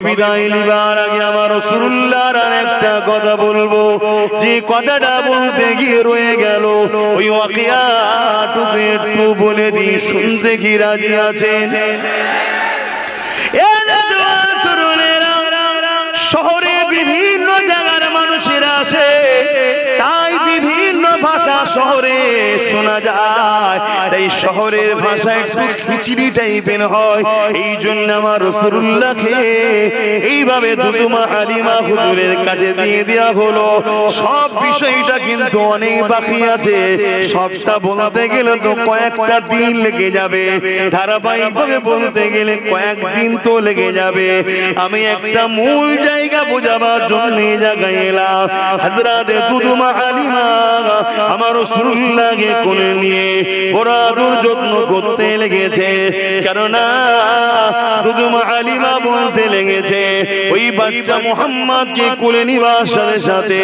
বিদায় নিবার আগে আমার রাসূলুল্লাহর আরেকটা কথা বলবো, যে কথাটা বলতে গিয়ে রয়ে গেল। ওই ওয়াকিয়াটুকু একটু বলে দিই, শুনতে কি রাজি আছেন? শহরে বিভিন্ন জায়গার মানুষেরা আসে, তাই বিভিন্ন ভাষা শহরে শোনা যায়, তাই শহরের ভাষা একটু খিচড়ি টাইপের হয়। এই জন্য আমার রাসূলুল্লাহকে এইভাবে দুদুমা হালিমা হুজুরের কাছে দিয়ে দেওয়া হলো। সব বিষয়টা কিন্তু অনেক বাকি আছে, সবটা বলতে গেলে তো কয়েকটা দিন লেগে যাবে, ধারাবাহিকভাবে বলতে গেলে কয়েকদিন তো লেগে যাবে। আমি একটা মূল জায়গা বোঝাবার জন্য জায়গায় এলাম। হযরত দুদুমা হালিমা আমার রাসূলুল্লাহকে কোলে নিয়ে বড় আদর যত্ন করতে লেগেছে, কেননা দুদুমা হালিমা বলতে লেগেছে ওই বাচ্চা মুহাম্মদকে কোলে নিবার সাথে সাথে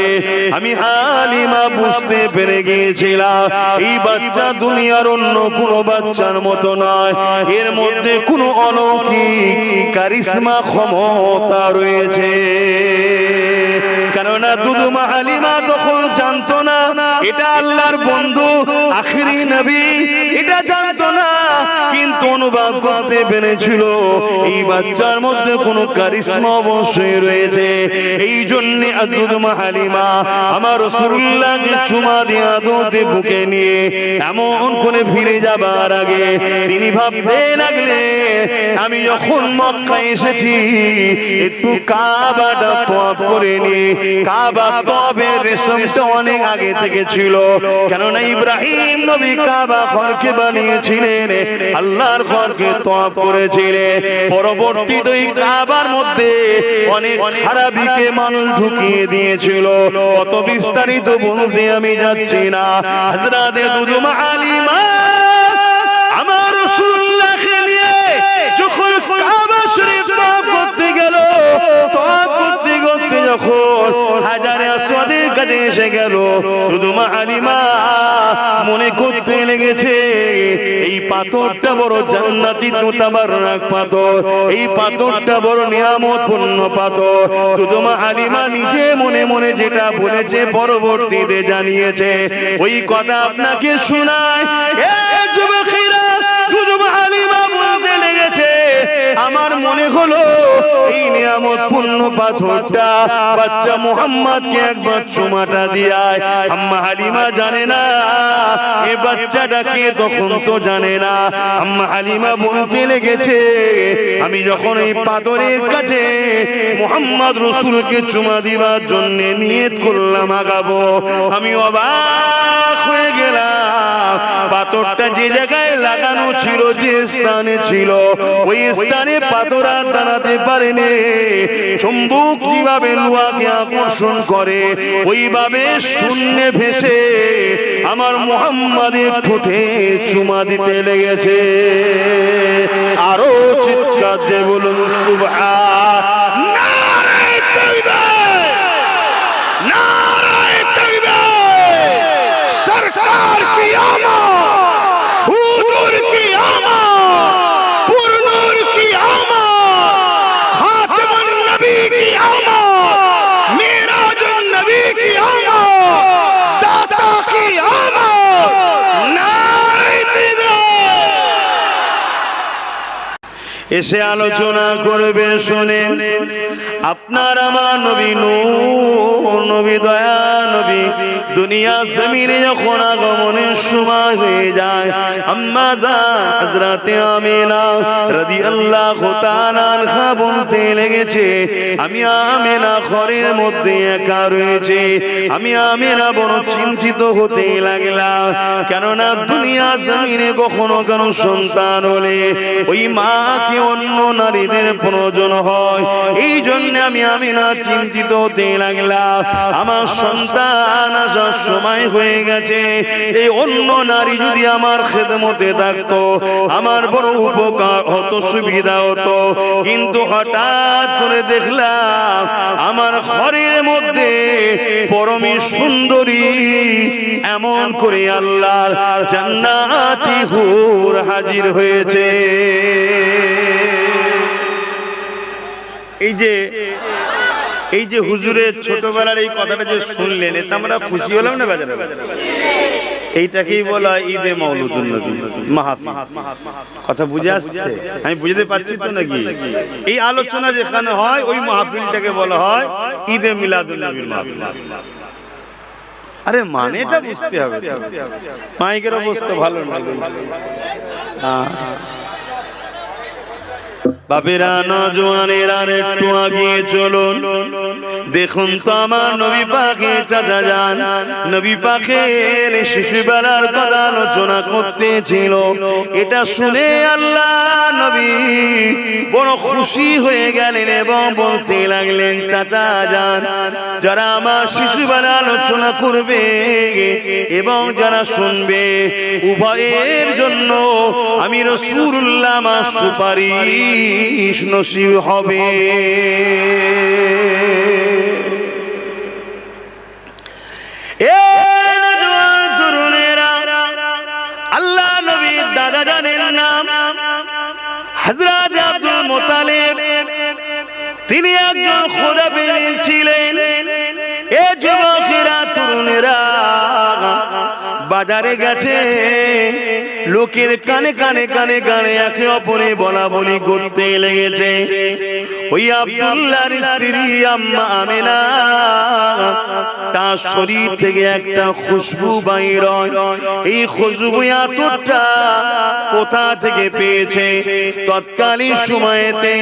আমি হালিমা বুঝতে পেরে গিয়েছিলাম এই বাচ্চা দুনিয়ার অন্য কোনো বাচ্চার মতো নয়, এর মধ্যে কোনো অলৌকিক কারিশমা ক্ষমতা রয়েছে। কেননা দুদুমা হালিমা তখন জানতো না এটা আল্লাহর বন্ধু আখিরি নবী, এটা জানতো না, কিন্তু অনুভব করতে পেরেছিল এই বাচ্চার মধ্যে কোনো কারিশমা অবশ্যই রয়েছে। এই জন্য দুদুমা হালিমা আমার রাসূলুল্লাহকে চুমা দিয়ে আদতে বুকে নিয়ে এমন করে ফিরে যাবার আগে তিনি ভাবতে লাগলেন, আমি যখন মক্কা এসেছি একটু কাবাটা তওয়াফ করে নি। কাবা তওয়াফের রেশমটা অনেক আগে থেকে ছিল, কেননা ইব্রাহিম নবী কাবা ঘরকে বানিয়েছিলেন, আল্লাহর ঘরকে তওয়াফ করেছিলেন। পরবর্তীতে ওই কাবার মধ্যে অনেক খারাপিকে মানুষ ঢুকিয়ে দিয়েছিল, অত বিস্তারিত বলতে আমি যাচ্ছি না। হযরত দুদুমা হালিমা আমার রাসূলুল্লাহকে নিয়ে যখন কাবা শরীফ তওয়াফ করতে গেল, তওয়াফ করতে করতে যখন হাজারে আসওয়াদের কাছে এসে গেল, দুদুমা হালিমা মনে করতে লেগেছে এই পাথরটা বড় জান্নাতি মুতাবাররাক পাথর, এই পাথরটা বড় নিয়ামতপূর্ণ পাথর। দুদুমা হালিমা নিজে মনে মনে যেটা বলেছে পরবর্তীতে জানিয়েছে, ওই কথা আপনাকে শোনায়। এই যুবকেরা, দুদুমা হালিমা বলতে লেগেছে, আমার মনে হলো এই নিয়ামতপূর্ণ পাথরটা বাচ্চা মুহাম্মদকে একবার চুমাটা দিয়ায়। আম্মা হালিমা জানে না এ বাচ্চাটা কে, তখন তো জানে না। আম্মা হালিমা বলতে লেগেছে, আমি যখন এই পাথরের কাছে মুহাম্মদ রাসূলকে চুমা দিবার জন্য নিয়ত করলাম আগাবো, আমি অবাক হয়ে গেলাম। পাথরটা যে জায়গায় লাগানো ছিল, যে স্থানে ছিল, ওই স্থানে পাথর আর দাঁড়াতে পারেনি। চুম্বক কিভাবে লোহাকে আকর্ষণ করে, ওইভাবে শূন্যে ভেসে আমার মুহাম্মাদের ঠোঁটে চুমা দিতে লেগেছে। আরো চিৎকার দিয়ে বলুন সুবহান। নারায়ে তাকবীর, নারায়ে তাকবীর। সরকার কি আমত, হুজুর কি আমত, পুরনুর কি আমত, খাতামুন নবী কি আমত, মিরাজুন নবী কি আমত, দাতা কি আমত। নারায়ে তাকবীর। এসে আলোচনা করবে শোনেন, আপনার আমার নবী নূর নবী, দয়া নবী দুনিয়া জমিনে যখন আগমনের সময় হয়ে যায়, আম্মা জান হযরতে আমিনা রাদিয়াল্লাহু তাআলা আনহা বলতে লেগেছে, আমি আমিনা ঘরের মধ্যে একা রয়েছে। আমি আমিনা বড় চিন্তিত হতে লাগলাম, কেননা দুনিয়া জমিনে কখনো কারো সন্তান হলে ওই মাকে অন্য নারীদের প্রয়োজন হয়। এই জন্য আমি আমিনা চিন্তিত হতে লাগলাম, আমার সন্তান আসার সময় হয়ে গেছে, এই অন্য নারী যদি আমার খেদমতে থাকতো আমার বড় উপকার হতো, সুবিধা হতো। কিন্তু হঠাৎ করে দেখলাম আমার ঘরের মধ্যে পরমে সুন্দরী এমন করে আল্লাহর জান্নাতি হুর হাজির হয়েছে। এই যে হুজুরের ছোটবেলার এই কথাটা যে শুনলেন, এতে আমরা খুশি হলাম না বাজারে? এইটাকেই বলা ঈদে মাউলুদুন নবী মাহফিল। কথা বুঝে আসছে? আমি বুঝতে পারছি তো নাকি? এই আলোচনা যেখানে হয় ওই মাহফিলটাকে বলা হয় ঈদে মিলাদুন নবীর মাহফিল। আরে মানেটা বুঝতে হবে, মাইকের অবস্থা ভালো না। বাপেরা, নওজোয়ানেরা একটু আগিয়ে চলুন। দেখুন তো আমার নবী পাকের চাচা যান, নবী পাকের শিশুবেলার কথা আলোচনা করতেছিল। এটা শুনে আল্লাহ নবী বড় খুশি হয়ে গেলেন এবং বলতে লাগলেন, চাচা যান, যারা আমার শিশুবেলা আলোচনা করবে এবং যারা শুনবে, উভয়ের জন্য আমি রাসূলুল্লাহ আমার সুপারিশ নসিব হবে। আল্লাহ নবীর দাদা জানের নাম হযরত আব্দুল মুত্তালিব। তিনি একজন খোদা পেয়েছিলেন। এ যুবকেরা, তরুণেরা বাজারে গেছে, লোকের কানে কানে কানে কানে একে অপরে বলা বলি করতে লেগেছে। ওই আব্দুল্লাহর স্ত্রী আম্মা আমেনা, তার শরীর থেকে একটা খুশবু বাইর হয়। এই খুশবু এতটা কোথা থেকে পেয়েছে তৎকালীন সময়েতে,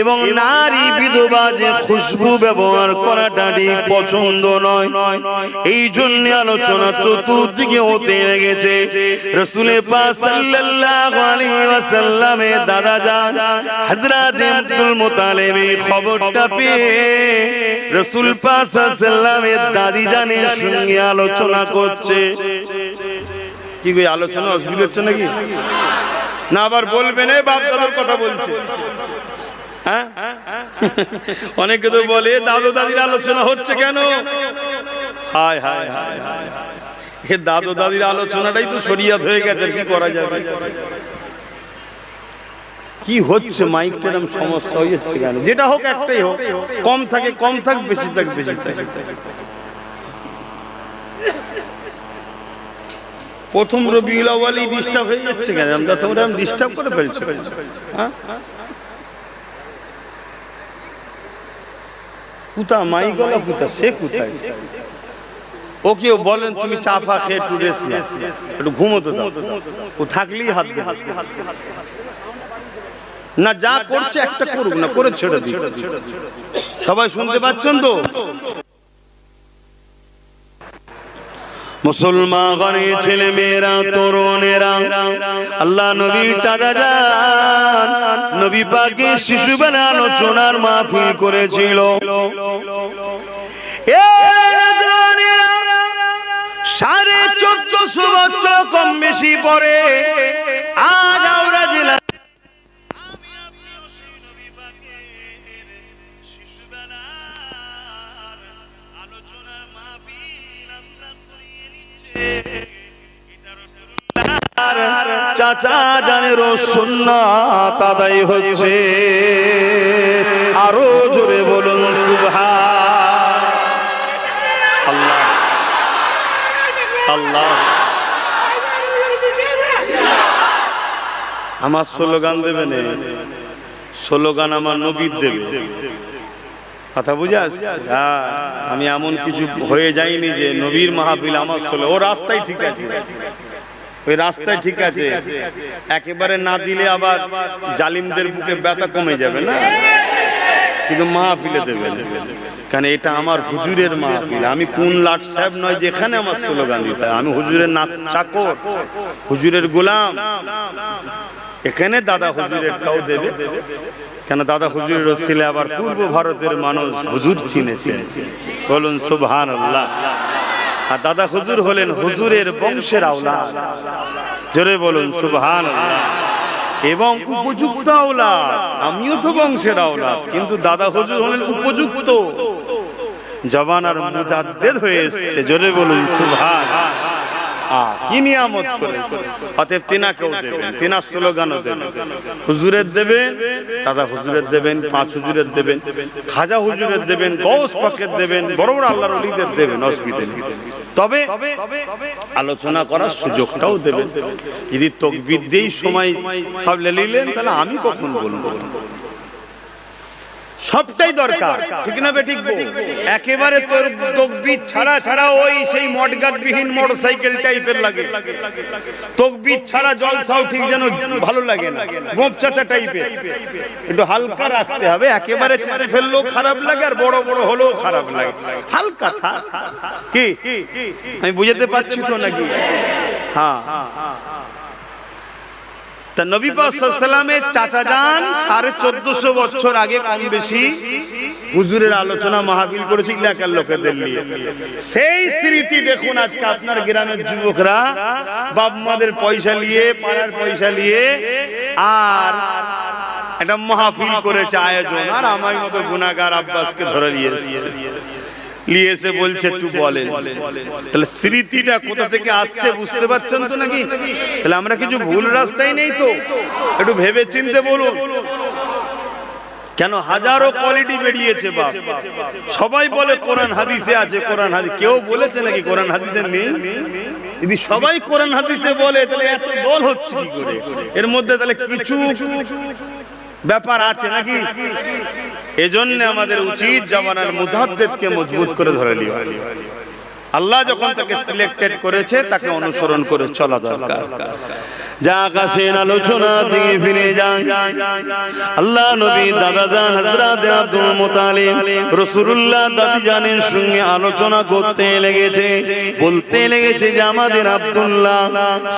এবং নারী বিধবা যে খুশবু ব্যবহার করাটা ঠিক পছন্দ নয়। এই জন্য আলোচনা চতুর্দিকে হতে লেগেছে। রাসূল পাক সাল্লাল্লাহু আলাইহি ওয়াসাল্লামের দাদা যান হযরত আব্দুল মুত্তালিব এই খবরটা পেয়ে রাসূল পাক সাল্লাল্লাহু দাদি জানের সঙ্গে আলোচনা করছে। কি গো, আলোচনা অসুবিধা হচ্ছে নাকি? না আবার বলবেন এই বাপ দাদার কথা বলছে? হ্যাঁ, অনেকে তো বলে দাদু দাদির আলোচনা হচ্ছে কেন? হায় হায় হায় হায়, এ দাদু দাদির আলোচনাটাই তো শরিয়ত হয়ে গেছে, কি করা যাবে? কি হচ্ছে মাইকটার সমস্যা হয়েছে কেন? যেটা হোক একটাই হোক, কম থাকে কম থাক, বেশি থাক বেশি থাক। প্রথম রবিউল আউয়ালই ডিস্টার্ব হয়ে যাচ্ছে কেন? আমরা তোমরা ডিস্টার্ব করে ফেলছো। হ্যাঁ, কুতা মাইকলা কুতা, সে কোথায়? ও কেউ বলেন তুমি চা ফা খেয়ে একটু রেস্ট নাও, একটু ঘুমোতে দাও। ও থাকলেই হাত দেবে না, যা করছে একটা করুক না, করে ছেড়ে দিই। সবাই শুনতে পাচ্ছেন তো? মুসলমানের ছেলে মেয়েরা, তরুণেরা, আল্লাহ নবী চাচা যান নবী পাকের শিশুবেলা আলোচনার মাহফিল করেছিল। 1450 বছর কম বেশি পরে আজ আমরা জেলা চাচা জানের সুন্নাত আদায় হচ্ছে। আরো জোরে বলুন সুবহান আল্লাহ আল্লাহ। আমার স্লোগান দেবে না, স্লোগান আমার নবীর দেবে। কথা বুঝে আসছে? হ্যাঁ, আমি এমন কিছু হয়ে যাইনি যে নবীর মাহফিল আমার স্লোগান। ও রাস্তায় ঠিক আছে, ওই রাস্তায় ঠিক আছে, একেবারে না দিলে আবার জালিমদের বুকে ব্যথা কমে যাবে না, কিন্তু মাহফিলে দেবেন। কারণ এটা আমার হুজুরের মাহফিল। আমি কোন লাট সাহেব নয় যেখানে আমার স্লোগান দিতে হয়। আমি হুজুরের চাকর, হুজুরের গোলাম। এখানে দাদা হুজুরেরটাও দেবে, কেন দাদা হুজুরের ওসিলে আবার পূর্ব ভারতের মানুষ হুজুর চিনেছে। বলুন সুবহানাল্লাহ। আর দাদা হুজুর হলেন হুজুরের বংশের আওলাদ। জোরে বলুন সুবহানাল্লাহ। এবং উপযুক্ত আওলাদ। আমিও তো বংশের আওলাদ, কিন্তু দাদা হুজুর হলেন উপযুক্ত, জবান আর মুজাদ্দেদ হয়ে এসেছে। জোরে বলুন সুবহানাল্লাহ। কি নিয়ামত করেছে। অতএব তিনাকেও দেবেন, তিনার স্লোগানও দেবেন, হুজুরের দেবেন, দাদা হুজুরের দেবেন, 5 হুজুরের দেবেন, খাজা হুজুরের দেবেন, গৌস পাকের দেবেন, বড় বড় আল্লাহর ওলিদের দেবেন, অসুবিধা নেই। তবে আলোচনা করার সুযোগটাও দেবেন। যদি তাকবীর দেই সময় সব লেলিলেন তাহলে আমি কখন বলবো? সবটাই দরকার, ঠিক না বেঠিক? একেবারে তোর তাকবীর ছাড়া ছাড়া ওই সেই মডগার্ডবিহীন মোটরসাইকেল টাইপের লাগে। তাকবীর ছাড়া জলসাও ঠিক যেন ভালো লাগে না, গোপচাচা টাইপের। একটু হালকা রাখতে হবে, একেবারে চেতে ফেললেও খারাপ লাগে আর বড় বড় হলেও খারাপ লাগে। হালকা থাক। কি আমি বুঝাতে পারছি তো নাকি? হ্যাঁ। তা নবী পাক সাল্লাল্লাহু আলাইহি ওয়াসাল্লামের চাচা যান 1450 বছর আগে কম বেশি হুজুরের আলোচনা মাহফিল করেছে এলাকার লোকেদের নিয়ে। সেই স্মৃতি দেখুন আজকে আপনার গ্রামের যুবকরা বাপ মাদের পয়সা নিয়ে, পাড়ার পয়সা নিয়ে আর একটা মাহফিল করেছে আয়োজন, আর আমার মতো গুনাহগার আব্বাসকে ধরে নিয়ে এসে বলছে একটু বলেন। তাহলে স্মৃতিটা কোথা থেকে আসছে বুঝতে পারছেন তো নাকি? তাহলে আমরা কিছু ভুল রাস্তায় নেই তো? একটু ভেবে চিন্তে বলুন। কেন হাজারো কোয়ালিটি বেরিয়েছে বাপ, সবাই বলে কোরআন হাদিসে আছে, কোরআন হাদিস। কেউ বলেছে নাকি কোরআন হাদিসে নেই? যদি সবাই কোরআন হাদিসে বলে তাহলে এত বল হচ্ছে কি করে? এর মধ্যে তাহলে কিছু ব্যাপার আছে নাকি? এজন্য আমাদের উচিত জামানার মুজাদ্দিদকে মজবুত করে ধরে নেওয়া। আল্লাহ যখন তাকে সিলেক্টেড করেছে তাকে অনুসরণ করে চলা দরকার। যা আকাশের আলোচনা দিয়ে ফিরে যান, আল্লাহ নবী দাদাজান হযরত আব্দুল মুতালিব রাসূলুল্লাহ দাদিজানের সঙ্গে আলোচনা করতে লেগেছে, বলতে লেগেছে যে আমাদের আব্দুল্লাহ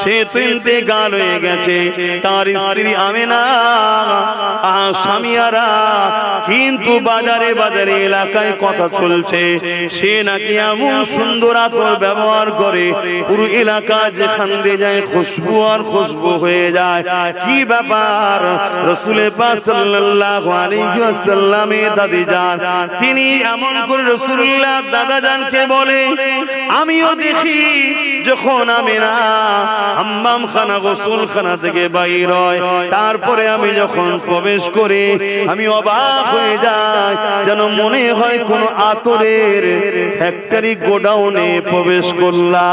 সে তো ইন্তেকাল হয়ে গেছে, তার স্ত্রী আমেনা স্বামীরা কিন্তু বাজারে বাজারে এলাকায় কথা চলছে সে নাকি এমন সুন্দর আতর ব্যবহার করে পুরো এলাকা যেখান দিয়ে যায় খুশবু আর খুশবু হয়ে যায়। কি ব্যাপার? রাসূল পাক সাল্লাল্লাহু আলাইহি ওয়াসাল্লামের দাদিজান তিনি এমন করে রাসূলুল্লাহ দাদাজানকে বলে, আমিও দেখি যখন আমেনা হাম্মাম খানা গোসল খানা থেকে বাইর হয়, তারপরে আমি যখন প্রবেশ করি আমি অবাক হয়ে যাই, যেন মনে হয় কোন আতরের ফ্যাক্টরি গোডাউনে প্রবেশ করলাম।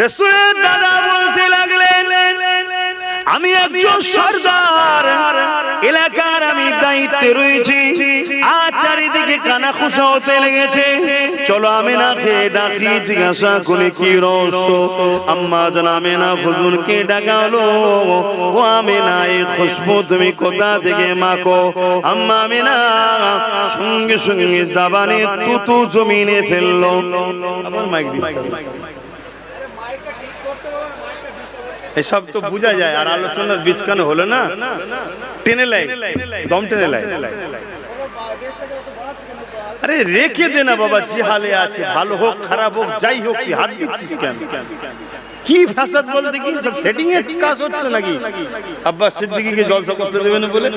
রাসূলের দাদা বলতে লাগলেন, আমি একজন সরদার, এলাকার আমি দায়িত্বে রয়েছি, আর চারিদিকে কানা খুশা হতে লেগেছে। চলো আমেনাকে ডাকি, জিজ্ঞাসা করে কি রহস্য। আম্মা জান আমেনা হুজুরকে ডাকা হলো, ও আমেনা এই খুশবু তুমি কোথা থেকে মাখো? আম্মা আমেনা সঙ্গে সঙ্গে জাবানে তুতু জমিনে ফেললো। আবার মাইক এসব তো বোঝা যায়, আর আলোচনার বীজখানে হলো না, টেনে লাই, দম টেনে লাই। আরে রেখে দে না বাবা, যে হালে আছে, ভালো হোক খারাপ হোক যাই হোক, কি হাত দিচ্ছিস কেন? কি ফাসাদ বলতে কি সব সেটিং এর কাজ হচ্ছে নাকি? আব্বাস সিদ্দিকীকে জলসা করতে দেবে না বলে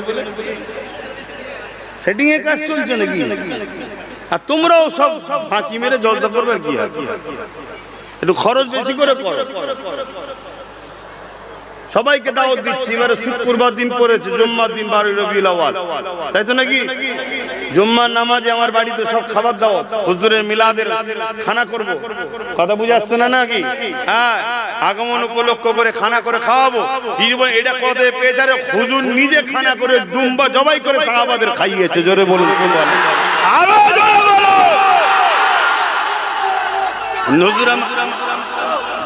সেটিং এর কাজ চলছে নাকি? আর তোমরাও সব ফাঁকি মেরে জলসা করবে, কি হয়? একটু খরচ বেশি করে করো। সবাইকে দাওয়াত দিচ্ছি, এবারে শুক্রবার দিন পড়েছে, জুম্মার দিন 12 রবিউল আউয়াল, তাই তো নাকি? জুম্মার নামাজে আমার বাড়িতে সব খাবার দাওয়াত, হুজুরের মিলাদের খানা করব, কথা বুঝে আসছে না নাকি? হ্যাঁ, আগমন উপলক্ষ করে খানা করে খাওয়াবো। এটা কথা পেয়েছে, আরে হুজুর নিজে খানা করে দুম্বা জবাই করে সাহাবাদের খাইয়েছে। জোরে বলুন সুবহানাল্লাহ, আরো জোরে বলুন। হুজুর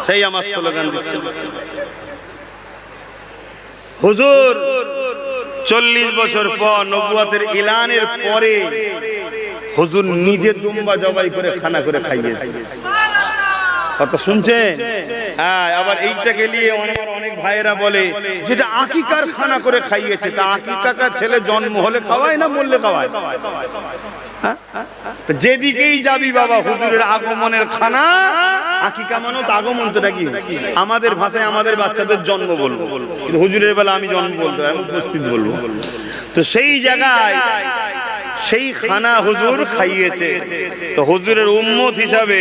সেই আমার স্লোগান দিচ্ছে। হুজুর 40 বছর পর নবুয়তের এলানের পরে হুজুর নিজে দুম্বা জবাই করে খানা করে খাইয়েছে। কথা শুনছেন? হ্যাঁ, আবার এইটাকে নিয়ে অনেক ভাইয়েরা বলে যেটা আকিকার খানা করে খাইয়েছে, তা আকিকাটা ছেলে জন্ম হলে খাওয়ায় না মরলে খাওয়ায়? যেদিকেই যাবি বাবা হুজুরের আগমনের খানা। আকিকা মানে তো আগমন, তো নাকি আমাদের ভাষায় আমাদের বাচ্চাদের জন্ম বলবো, কিন্তু হুজুরের বেলা আমি জন্ম বলবো, আমি উপস্থিত বলবো। তো সেই জায়গায় সেই খানা হুজুর খাইয়েছে। তো হুজুরের উম্মত হিসাবে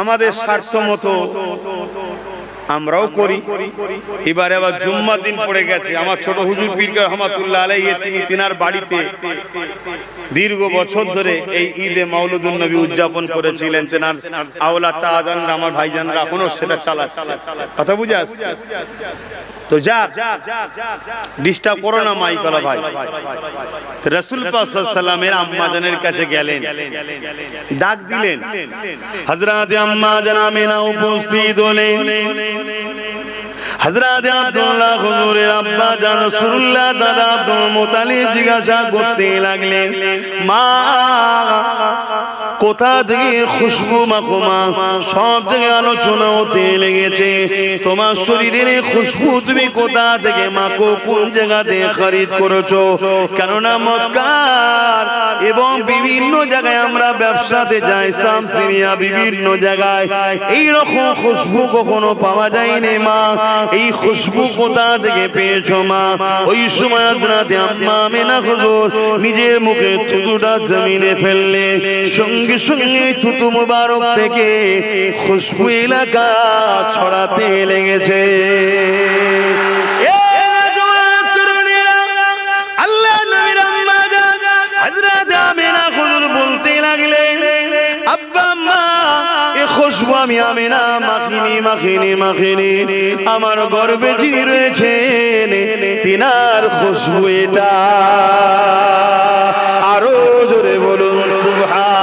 আমাদের স্বার্থ মতো আমরাও করি। এবারে আবার জুম্মার দিন পড়ে গেছে, আমার ছোট হুজুর পীর রহমাতুল্লাহ আলাইহি তিনার বাড়িতে দীর্ঘ বছর ধরে এই ঈদে মাউলুদুন নবী উদযাপন করেছিলেন। তেনার আওলাদ চাচাজানরা, আমার ভাইজানরা এখনো সেটা চালাচ্ছে। কথা বুঝে আসছে? তো যাক, ডিস্টার্ব করো না মাইকলা ভাই। রাসূল পাক সাল্লাল্লাহু আলাইহি ওয়াসাল্লামের আম্মা জানের কাছে গেলেন, ডাক দিলেন। হযরত আম্মা জান আমিনা উপস্থিত হলেন। হযরত আব্দুল্লাহ হুজুরের আব্বা জান রাসূলুল্লাহ দাদা আব্দুল মুতালিব জিজ্ঞাসা করতে লাগলেন, মা কোথা থেকে খুশবু মাখোমা? সব জায়গায় আলোচনা হতে লেগেছে, তোমার শরীরের খুশবু তুমি কোথা থেকে মাখো, কোন জায়গাতে খরিদ করেছো? কেননা মক্কার এবং বিভিন্ন জায়গায় আমরা ব্যবসাতে যাই, শামসিনিয়া বিভিন্ন জায়গায় এই রকম খুশবু কখনো পাওয়া যায়নি মা, এই খুশবু কোথা থেকে পেয়েছো মা? ওই সময় হযরত আম্মা আমিনা হুজুর নিজের মুখে থুতুটা জমিনে ফেললে, সঙ্গে সঙ্গে থুতু মুবারক থেকে খুশবু এলাকা ছড়াতে লেগেছে। আল্লাহ নবীর আম্মা জান হযরত আমিনা হুজুর বলতে লাগলেন, আব্বা আম্মা এই খুশবু আমি আমিনা মাখিনি, আমার গর্ভে যিনি রয়েছেন তিনার খুশবু এটা। আরো জোরে বলুন সুবহান।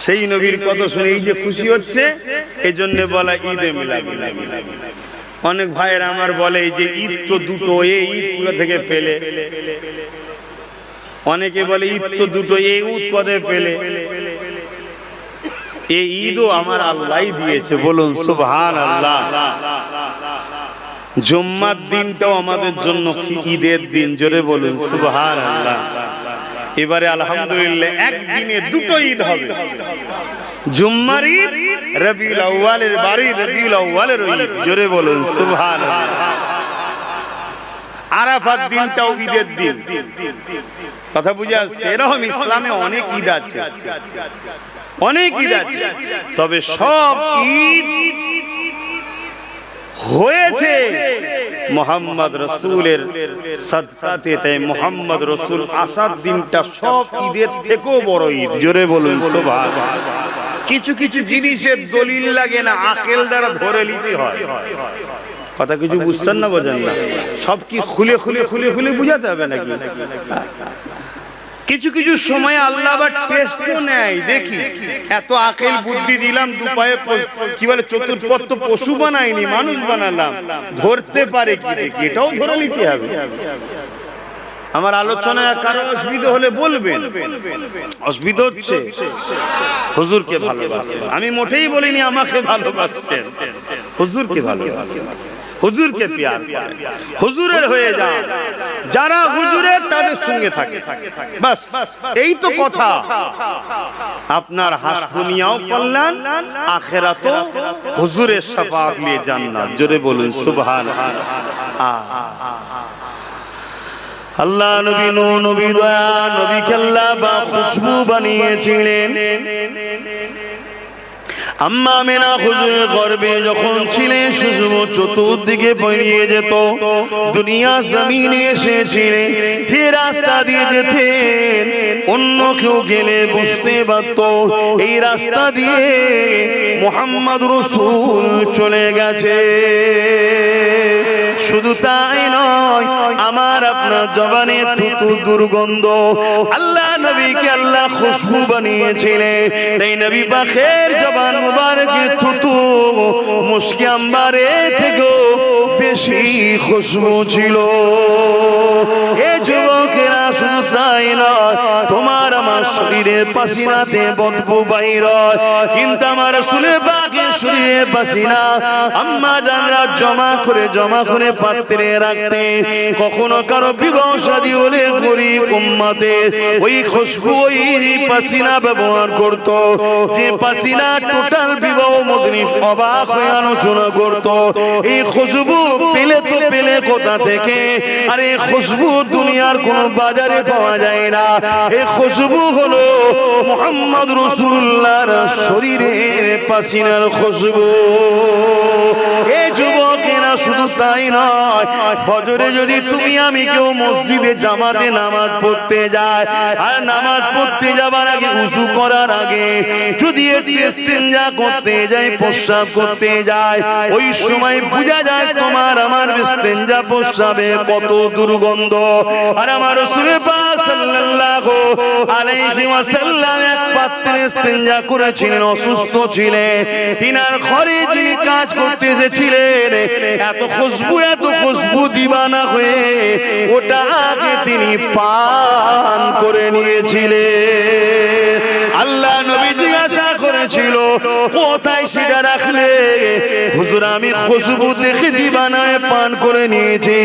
সেই নবীর কথা শুনে এই যে খুশি হচ্ছে, এই জন্য বলা ঈদে মিলাদ। অনেক ভাইয়েরা আমার বলে যে ঈদ তো দুটো, এই ঈদ থেকে পেলে। অনেকে বলে ঈদ তো দুটো, এই ঈদ কবে পেলে? এই ঈদও আমার আল্লাহই দিয়েছে, বলুন সুবহানাল্লাহ। জুম্মার দিনটাও আমাদের জন্য ঈদের দিন, জোরে বলুন সুবহানাল্লাহ। এবারে আলহামদুলিল্লাহ একদিনে দুটো ঈদ হবে, জুম্মার ঈদ, রবিউল আউয়ালের বাড়ি রবিউল আউয়ালের ঈদ, জোরে বলুন সুবহানাল্লাহ। আরাফাত দিনটাও ঈদের দিন। কথা বুঝে আসছে? এরকম ইসলামে অনেক ঈদ আছে, অনেক ঈদ আছে, তবে সব ঈদ হয়েছে মুহাম্মদ রাসূলের সাদকাতে। তাই মুহাম্মদ রাসূল আসার দিনটা সব ঈদের থেকেও বড় ঈদ, জোরে বলুন সুবহানাল্লাহ। কিছু কিছু জিনিসের দলিল লাগে না, আকল দ্বারা ধরে নিতে হয়। কথা কিছু বুঝছেন না, বোঝেন না? সব কি খুলে খুলে খুলে খুলে বুঝাতে হবে নাকি? কিছু কিছু সময় আল্লাহ আবার টেস্টও নেয়, দেখি এত আকল বুদ্ধি দিলাম, দুপায়ে কি বলে চতুর্পদ তো পশু বানাইনি, মানুষ বানালাম, ধরতে পারে কি দেখি, এটাও ধরে নিতে হবে। আমার আলোচনায় কারো অসুবিধা হলে বলবেন। অসুবিধা হচ্ছে? হুজুরকে ভালোবাসেন, আমি মোটেই বলিনি আমাকে ভালোবাসছেন, হুজুরকে ভালোবাসেন, হুজুরকে প্যার করেন, হুজুরের হয়ে যান। যারা হুজুরের তাদের সঙ্গে থাকে, বাস এই তো কথা। আপনার হাস দুনিয়াও কল্যাণ, আখিরাতও হুজুরের শাফাআত নিয়ে জান্নাত, জোরে বলুন সুবহানাল্লাহ। আল্লাহ নবী নবী দয়া নবীকে আল্লাহ বা খুশবু বানিয়েছিলেন। আম্মা আমিনা হুজুরের গর্ভে যখন ছিলেন, খুশবু চতুর্দিকে বেরিয়ে যেত। দুনিয়া জমিনে এসেছিলেন, যে রাস্তা দিয়ে যেতেন অন্য কেউ গেলে বুঝতে পারত এই রাস্তা দিয়ে মুহাম্মদ রাসূল চলে গেছে। শুধু তাই নয়, আমার আপনার জবানে থুতু দুর্গন্ধ, আল্লাহ নবীকে আল্লাহ খুশবু বানিয়েছিলেন। তাই নবী পাকের জবান মুবারকে থুতু মুশকি আম্বারে থেকেও বেশি খুশবু ছিল। এ যুবকেরা শুধু তাই নয়, তোমার আমার শরীরে পাসিনাতে বদবু বাইর হয়, কিন্তু আমার রাসূলের পাকের শরীরে পাসিনা আম্মা জানরা জমা করে পাত্রে রাখতে। কখনো কারো বিবাহ শাদী হলে গরিব উম্মতের ওই খুশবু ওই পাসিনা ব্যবহার করত, যে পাসিনা টোটাল বিবাহ মজলিস অবাক হয়ে আলোচনা করত। এই খুশবু পেলে কোথা থেকে? আর এই খুশবু দুনিয়ার কোন বাজারে পাওয়া যায় না। এই খুশবু হলো মুহাম্মদ রাসূলুল্লাহর শরীরের পাসিনার খুশবু। এই যুবকেরা শুধু তাই নয়, ফজরে যদি তুমি আমি কেউ মসজিদে জামাতে নামাজ পড়তে যায়, আর নামাজ পড়তে যাবার আগে উযু করার আগে যদি একটু ইস্তেঞ্জা করতে যায়, প্রস্রাব করতে যায়, ওই সময় বোঝা যায় তোমার আমার ইস্তেঞ্জা প্রস্রাবে কত দুর্গন্ধ। আর আমার রাসূল পাক সাল্লাল্লাহু আলাইহি ওয়াসাল্লাম এক পাত্রে ইস্তেঞ্জা করেছিলেন, অসুস্থ ছিলেন, তিনার ঘরে যিনি কাজ করতে এসেছিলেন এত খুশবু দিবানা হয়ে ওটাকে তিনি পান করে নিয়েছিলেন। আল্লাহ নবী জিজ্ঞাসা করেছিল কোথায় সেটা রাখলে? হুজুর আমি খুশবু দেখে দিবানায় পান করে নিয়েছি।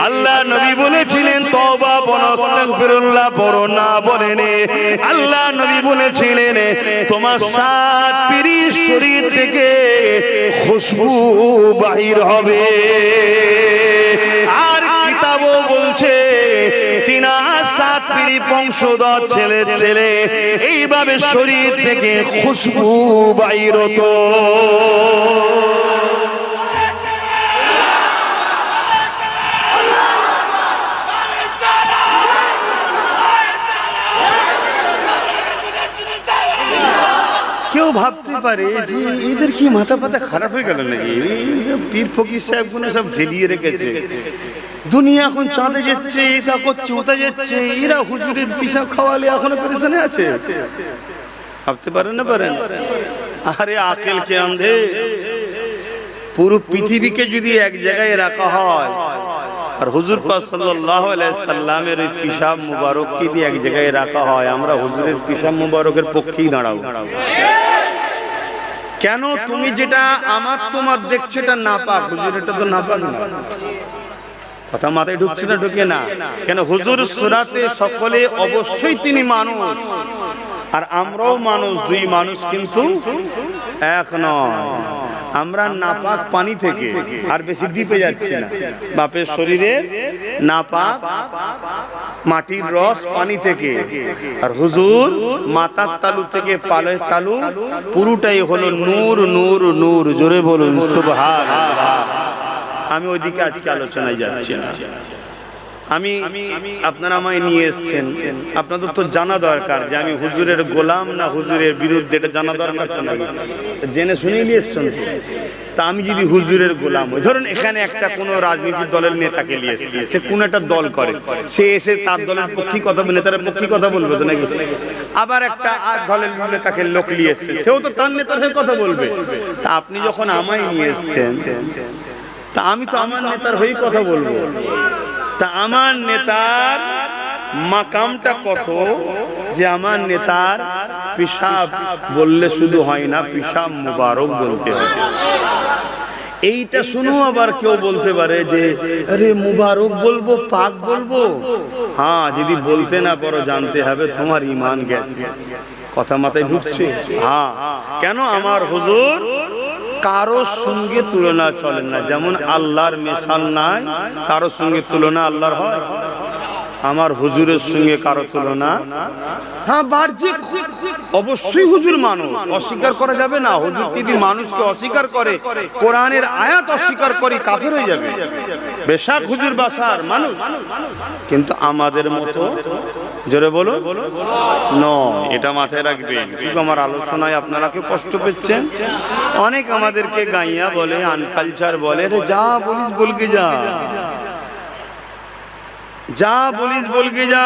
আল্লাহ নবী বলেছিলেন তওবা পড়ো, আস্তাগফিরুল্লাহ পড়ো না বলেন। আল্লাহ নবী বলেছিলেন তোমার 7 পিঁড়ি শরীর থেকে খুশবু বাহির হবে। আর কিতাবও বলছে তিনার 7 পিঁড়ি বংশধর ছেলে এইভাবে শরীর থেকে খুশবু বাহির হতো। কেউ ভাবতে পারে যে এদের কি মাথা পাতা খারাপ হয়ে গেল নাকি, পীর ফকির সাহেব গুলো সব ঝেলিয়ে রেখেছে, দুনিয়া এখন চাঁদে যাচ্ছে, এটা করছে ওটা যাচ্ছে, এরা হুজুরের পিসাব খাওয়ালে এখনো পেরেশানে আছে। ভাবতে পারেন না? পারেন? আরে আকেল কে আন্ধে, পুরো পৃথিবীকে যদি এক জায়গায় রাখা হয় আর হুজুর পাক সাল্লাল্লাহু আলাইহি সাল্লামের ওই পিসাব মুবারককে দিয়ে এক জায়গায় রাখা হয়, আমরা হুজুরের পিসাব মুবারকের পক্ষেই দাঁড়াবো। কেন? তুমি যেটা আমার তোমার দেখছো এটা নাপাক, হুজুর এটা তো নাপাক না। কথা মাথায় ঢুকছে না? ঢুকে না কেন? হুজুর সুরাতে সকলে অবশ্যই তিনি মানুষ, আর আমরাও মানুষ, দুই মানুষ কিন্তু এক নয়। আমরা নাপাক পানি থেকে আর বেশি ডিপে যাচ্ছি না। বাপের শরীরের নাপাক মাটির রস পানি থেকে, আর হুজুর মাথার তালু থেকে পালের তালু পুরোটাই হলো নূর নূর নূর। জোরে বলুন সুবহানাল্লাহ। আমি ওইদিকে আজকে আলোচনায় যাচ্ছি না। আমি আপনারা আমায় নিয়ে এসেছেন, আপনাদের তো জানা দরকার যে আমি হুজুরের গোলাম না হুজুরের বিরুদ্ধে, এটা জানা দরকার তো নাকি? জেনে শুনেই নিয়ে এসছেন। তা আমি যদি হুজুরের গোলাম হই, ধরুন এখানে একটা কোনো রাজনীতির দলের নেতাকে নিয়ে এসছে, সে কোন একটা দল করে, সে এসে তার দলের পক্ষে কথা বলবে, নেতার পক্ষে কথা বলবে তো নাকি? আবার একটা আর দলের নেতাকে লোক নিয়ে এসছে, সেও তো তার নেতার হয়ে কথা বলবে। তা আপনি যখন আমায় নিয়ে এসছেন, তা আমি তো আমার নেতার হয়েই কথা বলবো। তা আমার নেতার মাকামটা কত, যে আমার নেতার পিসাব বললে শুধু হয় না, পিসাব মুবারক বলতে হবে। এইটা শুনো আবার কেউ বলতে পারে যে আরে মুবারক বলবো, পাক বলবো। হ্যাঁ, যদি বলতে না পারো জানতে হবে তোমার ঈমান গেছে। কথা মাথায় ঢুকছে? হ্যাঁ। কেন? আমার হুজুর কারো সঙ্গে তুলনা চলে না, যেমন আল্লাহর মিশাল নাই, কারো সঙ্গে তুলনা আল্লাহর হয়? আমার হুজুরের সঙ্গে কারো তুলনা? হ্যাঁ, বাহ্যিক অবশ্যই হুজুর মানুষ, অস্বীকার করা যাবে না। হুজুর যদি মানুষকে অস্বীকার করে, কোরআনের আয়াত অস্বীকার করে, কাফের হয়ে যাবে। বেশক হুজুর বাসার মানুষ, কিন্তু আমাদের মতো, জোরে বলো, নয়। এটা মাথায় রাখবেন। কিন্তু আমার আলোচনায় আপনারা কেউ কষ্ট পেয়েছেন? অনেক আমাদেরকে গাইয়া বলে, আনকালচার বলে, রে যা বলিস বলকে যা, যা বলিস বলকে যা।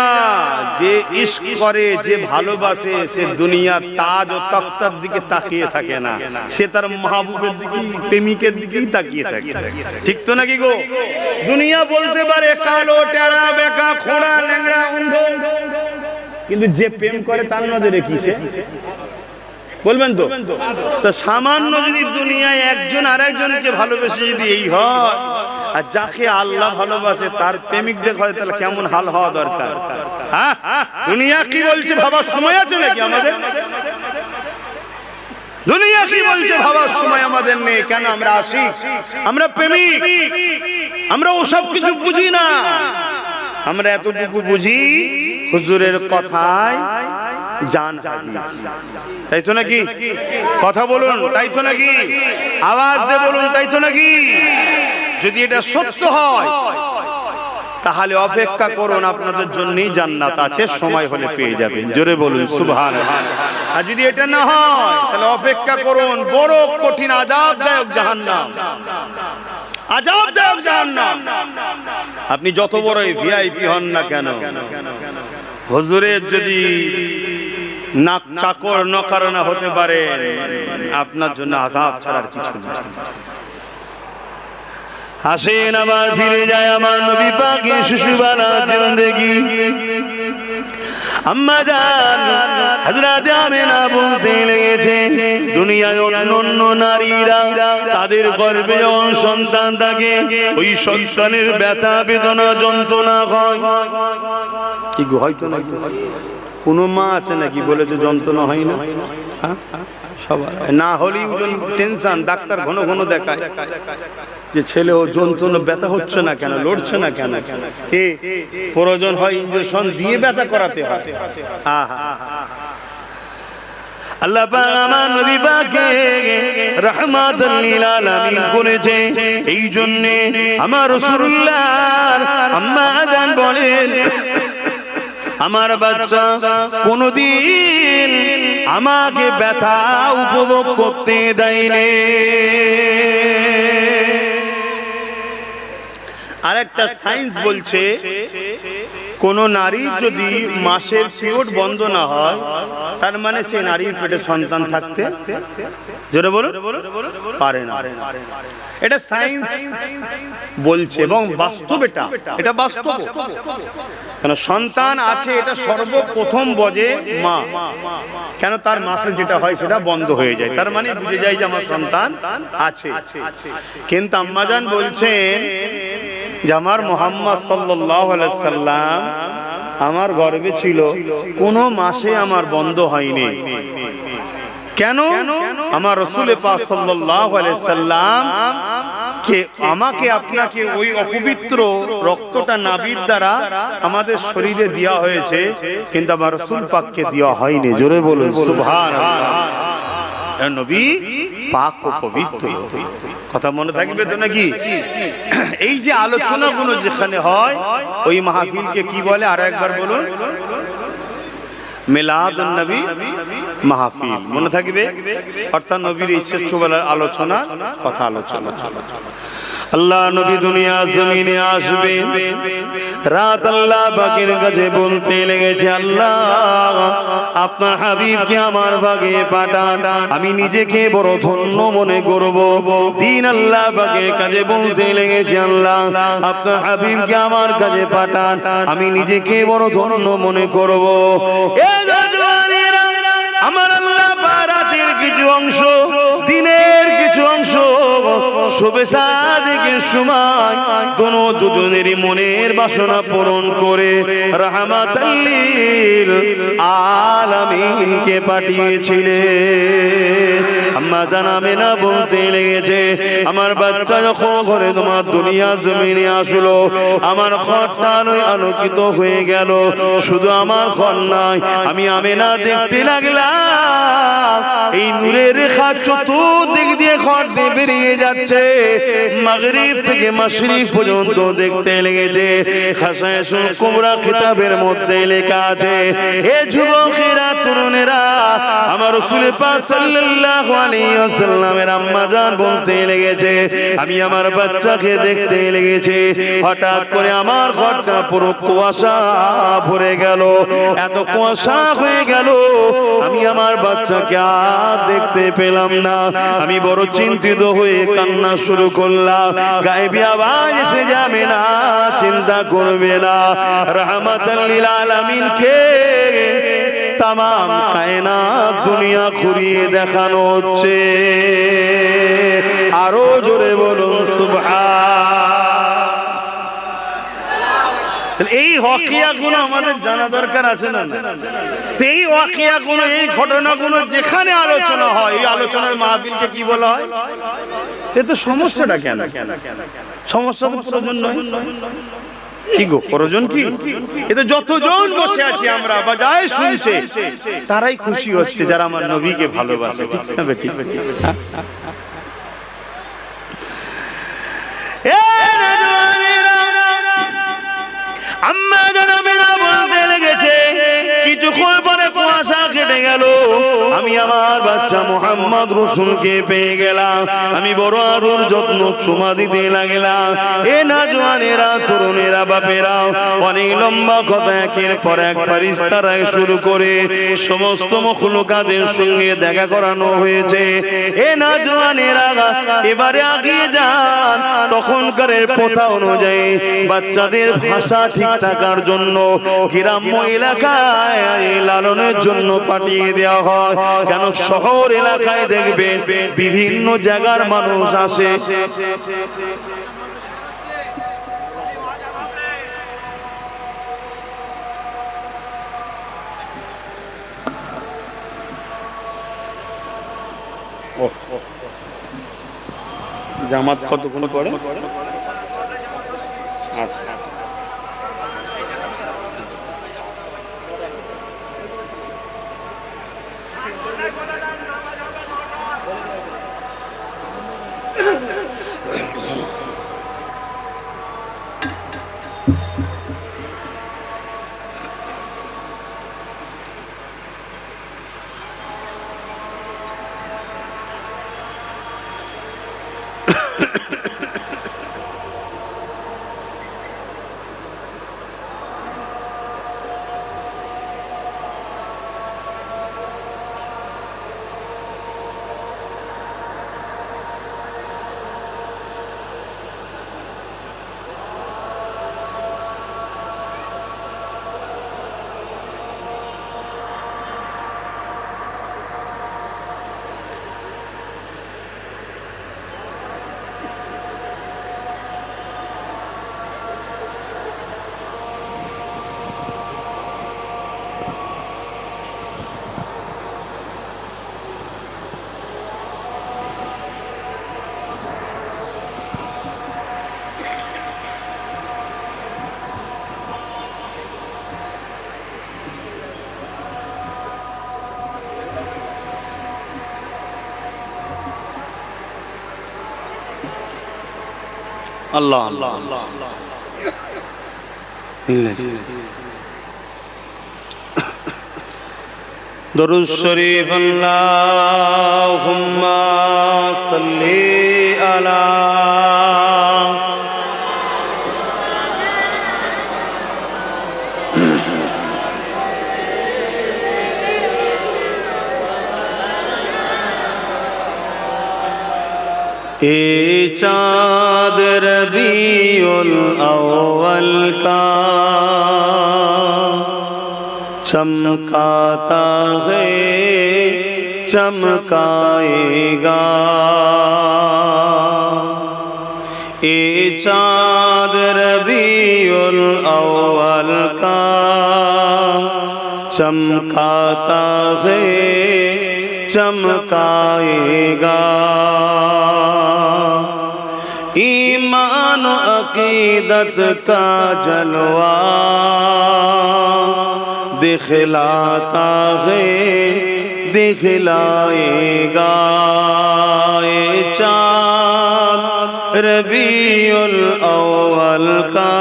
যে ইশক করে, যে ভালোবাসে, সে দুনিয়া তাজ ও তখতার দিকে তাকিয়ে থাকে না, সে তার মাহবুবের দিকে, প্রেমিকের দিকেই তাকিয়ে থাকে। ঠিক তো নাকি গো? দুনিয়া বলতে পারে কালো, টেরা, বেকা, খোঁড়া, ল্যাংড়া, অন্ধ, কিন্তু যে প্রেম করে তার নজরে কিসে বলবেন তো? তো সামান্য যদি দুনিয়ায় একজন আরেকজনকে ভালোবেসে যদি এই হয়, আর যাকে আল্লাহ ভালোবাসে তার প্রেমিকদের হয়, তাহলে কেমন হাল হওয়া দরকার? হ্যাঁ, দুনিয়া কি বলছে ভাবার সময় আছে নাকি আমাদের? দুনিয়া কি বলছে ভাবার সময় আমাদের নেই। কেন? আমরা আশিক, আমরা প্রেমিক, আমরা ওসব কিছু বুঝি না। আমরা এতটুকু বুঝি হুজুরের কথায় জান হাজির, তাই তো নাকি? কথা বলুন, তাই তো নাকি? আওয়াজ দিয়ে বলুন, তাই তো নাকি? যদি এটা সত্য হয় তাহলে অপেক্ষা করুন, আপনাদের জন্যই জান্নাত আছে, সময় হলে পেয়ে যাবেন। জোরে বলুন সুবহানাল্লাহ। আর যদি এটা না হয় তাহলে অপেক্ষা করুন, বড় কঠিন আযাবদায়ক জাহান্নাম, আযাবদায়ক জাহান্নাম। আপনি যত বড়ই ভিআইপি হন না কেন, হুজুরের যদি নাক চাকর নকারনা হতে পারে, আপনার জন্য আযাব ছাড়ার কিছু নেই। আসেন আবার ফিরে যায় আমার নবী পাকের শিশুবালা জিন্দেগি। আম্মা জান হযরত আমিনা বলতে লেগেছে, দুনিয়ায় অন্যান্য নারীরা তাদের গর্ভে যখন সন্তান থাকে, ওই সন্তানের ব্যথা বেদনা যন্ত্রণা হয় কি গো? হয়তো না কোন মা আছে নাকি বলে যে যন্ত্রণা হয় না? সবার না হলেই টেনশন, ডাক্তার ঘন ঘন দেখায় যে ছেলে ও যন্ত্রণা ব্যথা হচ্ছে না কেন, লড়ছে না কেন, কে প্রয়োজন হয় ইনজেকশন দিয়ে ব্যথা করাতে হয়। আল্লাহ পাক আমার নবী পাককে রাহমাতাল লিল আলামিন করেছে। এই জন্য আমার রাসূলুল্লাহ আম্মা জান বলেন, আমার বাচ্চা কোনদিন আমাকে ব্যথা উপভোগ করতে দেয়নি। আরেকটা সায়েন্স বলছে, কোন নারীর যদি মাসের পিরিয়ড বন্ধ না হয়, তার মানে সে নারীর পেটে সন্তান থাকতে জোরে বলো পারে না। এটা সায়েন্স বলছে এবং বাস্তব, এটা বাস্তব। কেন? সন্তান আছে এটা সর্বপ্রথম বোঝে মা। কেন? তার মাসে যেটা হয় সেটা বন্ধ হয়ে যায়, তার মানে বুঝে যায় যে আমার সন্তান আছে। কিন্তু আম্মাজান বলছেন যে আমার মুহাম্মদ সাল্লাল্লাহু আলাইহি সাল্লাম আমার গর্ভে ছিল, কোন মাসে আমার বন্ধ হয়নি। কেন? আমার রাসূল পাক সাল্লাল্লাহু আলাইহি সাল্লাম কে আমাকে আপনাকে ওই অপবিত্র রক্তটা নাভির দ্বারা আমাদের শরীরে দেওয়া হয়েছে, কিন্তু আমার রাসূল পাককে দেওয়া হয়নি। জোরে বলুন সুবহানাল্লাহ। নবী পাক ও পবিত্র। কথা মনে থাকবে তো নাকি? এই যে আলোচনাগুলো যেখানে হয়, ওই মাহফিলকে কি বলে আর একবার বলুন? মিলাদুন নবী মাহফিল। মনে থাকবে? অর্থাৎ নবীর এই শ্রেষ্ঠ বেলার আলোচনা, কথা আলোচনা। আল্লাহ নবী দুনিয়া জমিনে আসবেন, রাত আল্লাহ পাকের কাছে বলতে লেগেছে, আল্লাহ আপনার হাবিবকে আমার ভাগে পাঠান, আমি নিজেকে বড় ধন্য মনে করব। দিন আল্লাহ পাকের কাছে বলতে লেগেছে, আল্লাহ আপনার হাবিবকে আমার কাছে পাঠান, আমি নিজেকে বড় ধন্য মনে করব। আমার আল্লাহ রাতের কিছু অংশ, দিনের কিছু অংশ, শোবে সাদিকের সময় দুজনেরই মনের বাসনা পূরণ করে রাহমাতাল লিল আলামিনকে পাঠিয়েছিলেন। আম্মা জান আমিনা বলতে লেগেছে, আমার বাচ্চা যখন ঘরে তোমার দুনিয়া জমিনে আসলো, আমার ঘরটা আলোকিত হয়ে গেল। শুধু আমার ঘর নয়, আমি আমিনা দেখতে লাগলাম এই নূরের রেখা চতুর্দিক দিয়ে ঘর দিয়ে বেরিয়ে যাচ্ছে, মাগরিব থেকে মাশরিক পর্যন্ত দেখতে লেগেছে। খাসায়েসুল কুবরা কিতাবের মধ্যে লেখা আছে, হে যুবকেরা, তরুণেরা, আমার রাসূল পাক সাল্লাল্লাহু আলাইহি ওয়াসাল্লামের আম্মা জান বলতে লেগেছে, আমি আমার বাচ্চাকে দেখতে লেগেছে, হঠাৎ করে আমার ঘরটা পুরো কুয়াশা ভরে গেল, এত কুয়াশা হয়ে গেল, আমি আমার বাচ্চাকে আর দেখতে পেলাম না। আমি বড় চিন্তিত হয়ে কান্না শুরু করলাম। গায়েবী আওয়াজ এসে যাবে না, চিন্তা করবে না, রাহমাতাল লিল আলামিন কে তামাম কায়নাত দুনিয়া ঘুরিয়ে দেখানো হচ্ছে। আরো জোরে বলুন সুবহান। এই ওয়াকিয়াগুলো আমাদের জানা দরকার আছে না? এই ওয়াকিয়াগুলো, এই ঘটনাগুলো যেখানে আলোচনা হয়, এই আলোচনার মাহফিলকে কি বলা হয়? এতে সমস্যাটা কেন? সমস্যা তো প্রয়োজন নয়। কি গো প্রয়োজন কি? এতে যতজন বসে আছি আমরা বা যাই শুনছে তারাই খুশি হচ্ছে যারা আমার নবীকে ভালোবাসে, ঠিক না বেটি? আম্মা জানাবেনা বলতে লেগেছে, কিছুক্ষণ পরে কুয়াশা কেটে গেল, আমি আমার বাচ্চা মুহাম্মদ রাসূলকে পেয়ে গেলাম। আমি বড় আদর যত্ন চুমা দিতে লাগলাম। এ নওজওয়ানেরা, তরুণেরা, বাপেরা, অনেক লম্বা কথা একের পর এক ফেরেশতারা শুরু করে সমস্ত মখলুকাতের সঙ্গে দেখা করানো হয়েছে। এ নওজওয়ানেরা এবারে আগিয়ে যান। তখনকার প্রথা অনুযায়ী বাচ্চাদের ভাষা ঠিক থাকার জন্য গ্রাম্য এলাকায় লালনের জন্য পাঠিয়ে দেওয়া হয়। কেন শহর এলাকায় দেখবেন বিভিন্ন জায়গার মানুষ আসে, জামাত কতক্ষণ পরে? আল্লাহ আল্লাহ দরুদ শরীফ। আল্লাহুম্মা সাল্লি আলা ए चाँद रबीउल अव्वल का चमकाता है चमकाएगा। ए चाँद रबीउल अव्वल का चमकाता है चमकाएगा। ईमान अकीदत का जलवा दिखलाता है दिखलाएगा। ये चाँद रबीउल अव्वल का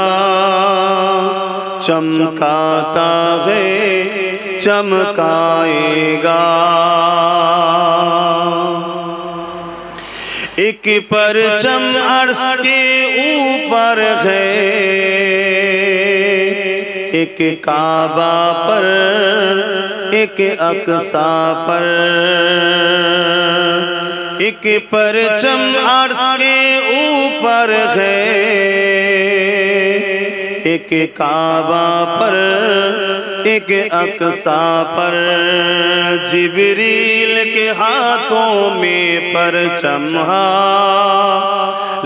चमकाता है चमकाएगा। एक परचम अर्श के ऊपर है, एक काबा पर एक अक्सा पर। एक परचम अर्श के ऊपर है, एक काबा पर एक अक्सा पर, जिब्रील के हाथों में परचम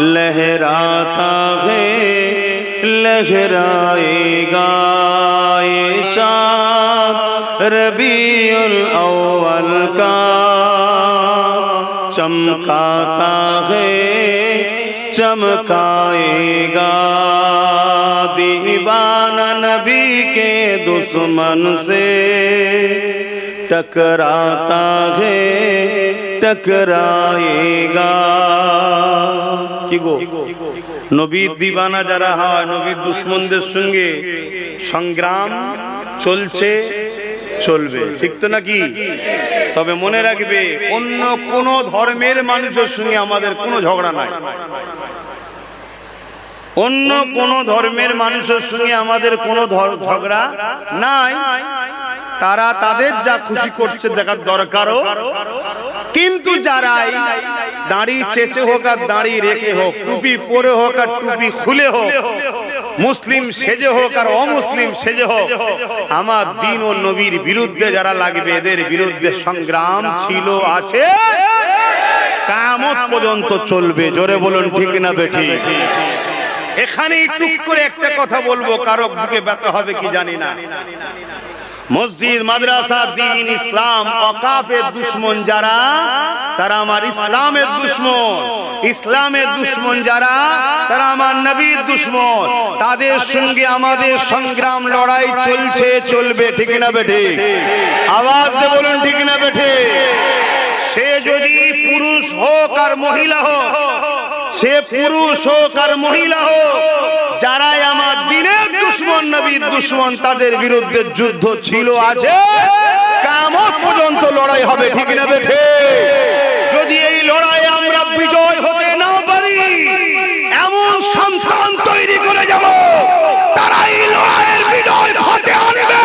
लहराता है, लहराएगा ये चाँद रबीउल अव्वल का, चमकाता है चमकाएगा। दीवाना नबी के दुश्मन से टकराता है टकराएगा। কি গো নবীর দিবানা যারা হয়, নবীর দুশমনদের সঙ্গে সংগ্রাম চলছে চলবে, ঠিক তো নাকি? তবে মনে রাখবে অন্য কোন ধর্মের মানুষের সঙ্গে আমাদের কোনো ঝগড়া নাই, অন্য কোন ধর্মের মানুষের সঙ্গে আমাদের কোনো ঝগড়া নাই। তারা তাদের যা খুশি করছে দেখার দরকারও, কিন্তু যারাই দাড়ি চেঁচে হোক আর দাড়ি রেখে হোক, টুপি পরে হোক আর টুপি খুলে হোক, মুসলিম সেজে হোক আর অমুসলিম সেজে হোক, আমার দ্বীন ও নবীর বিরুদ্ধে যারা লাগবে এদের বিরুদ্ধে সংগ্রাম ছিল, আছে, কিয়ামত পর্যন্ত চলবে। জোরে বলুন ঠিক না বেঠিক? এখানেই টুক করে একটা কথা বলবো, কারো বুকে ব্যথা হবে কি জানি না। মসজিদ মাদ্রাসা দ্বীন ইসলাম ওয়াকাফের দুশমন যারা, তারা আমার ইসলামের দুশমন। ইসলামের দুশমন যারা, তারা আমার নবীর দুশমন। তাদের সঙ্গে আমাদের সংগ্রাম লড়াই চলছে চলবে, ঠিক না বেঠিক? আওয়াজ দিয়ে বলুন ঠিক না বেঠিক? সে যদি পুরুষ হোক আর মহিলা হোক, সে পুরুষ হোক আর মহিলা হোক, যারাই আমার দ্বীনের দুশমন নবীর দুশমন, তাদের বিরুদ্ধে যুদ্ধ ছিল, আছে, কিয়ামত পর্যন্ত লড়াই হবে, ঠিক না বেঠিক? যদি এই লড়াইয়ে আমরা বিজয় হতে না পারি, এমন সন্তান তৈরি করে যাব তারা এই লড়াইয়ের বিজয় হতে আনবে।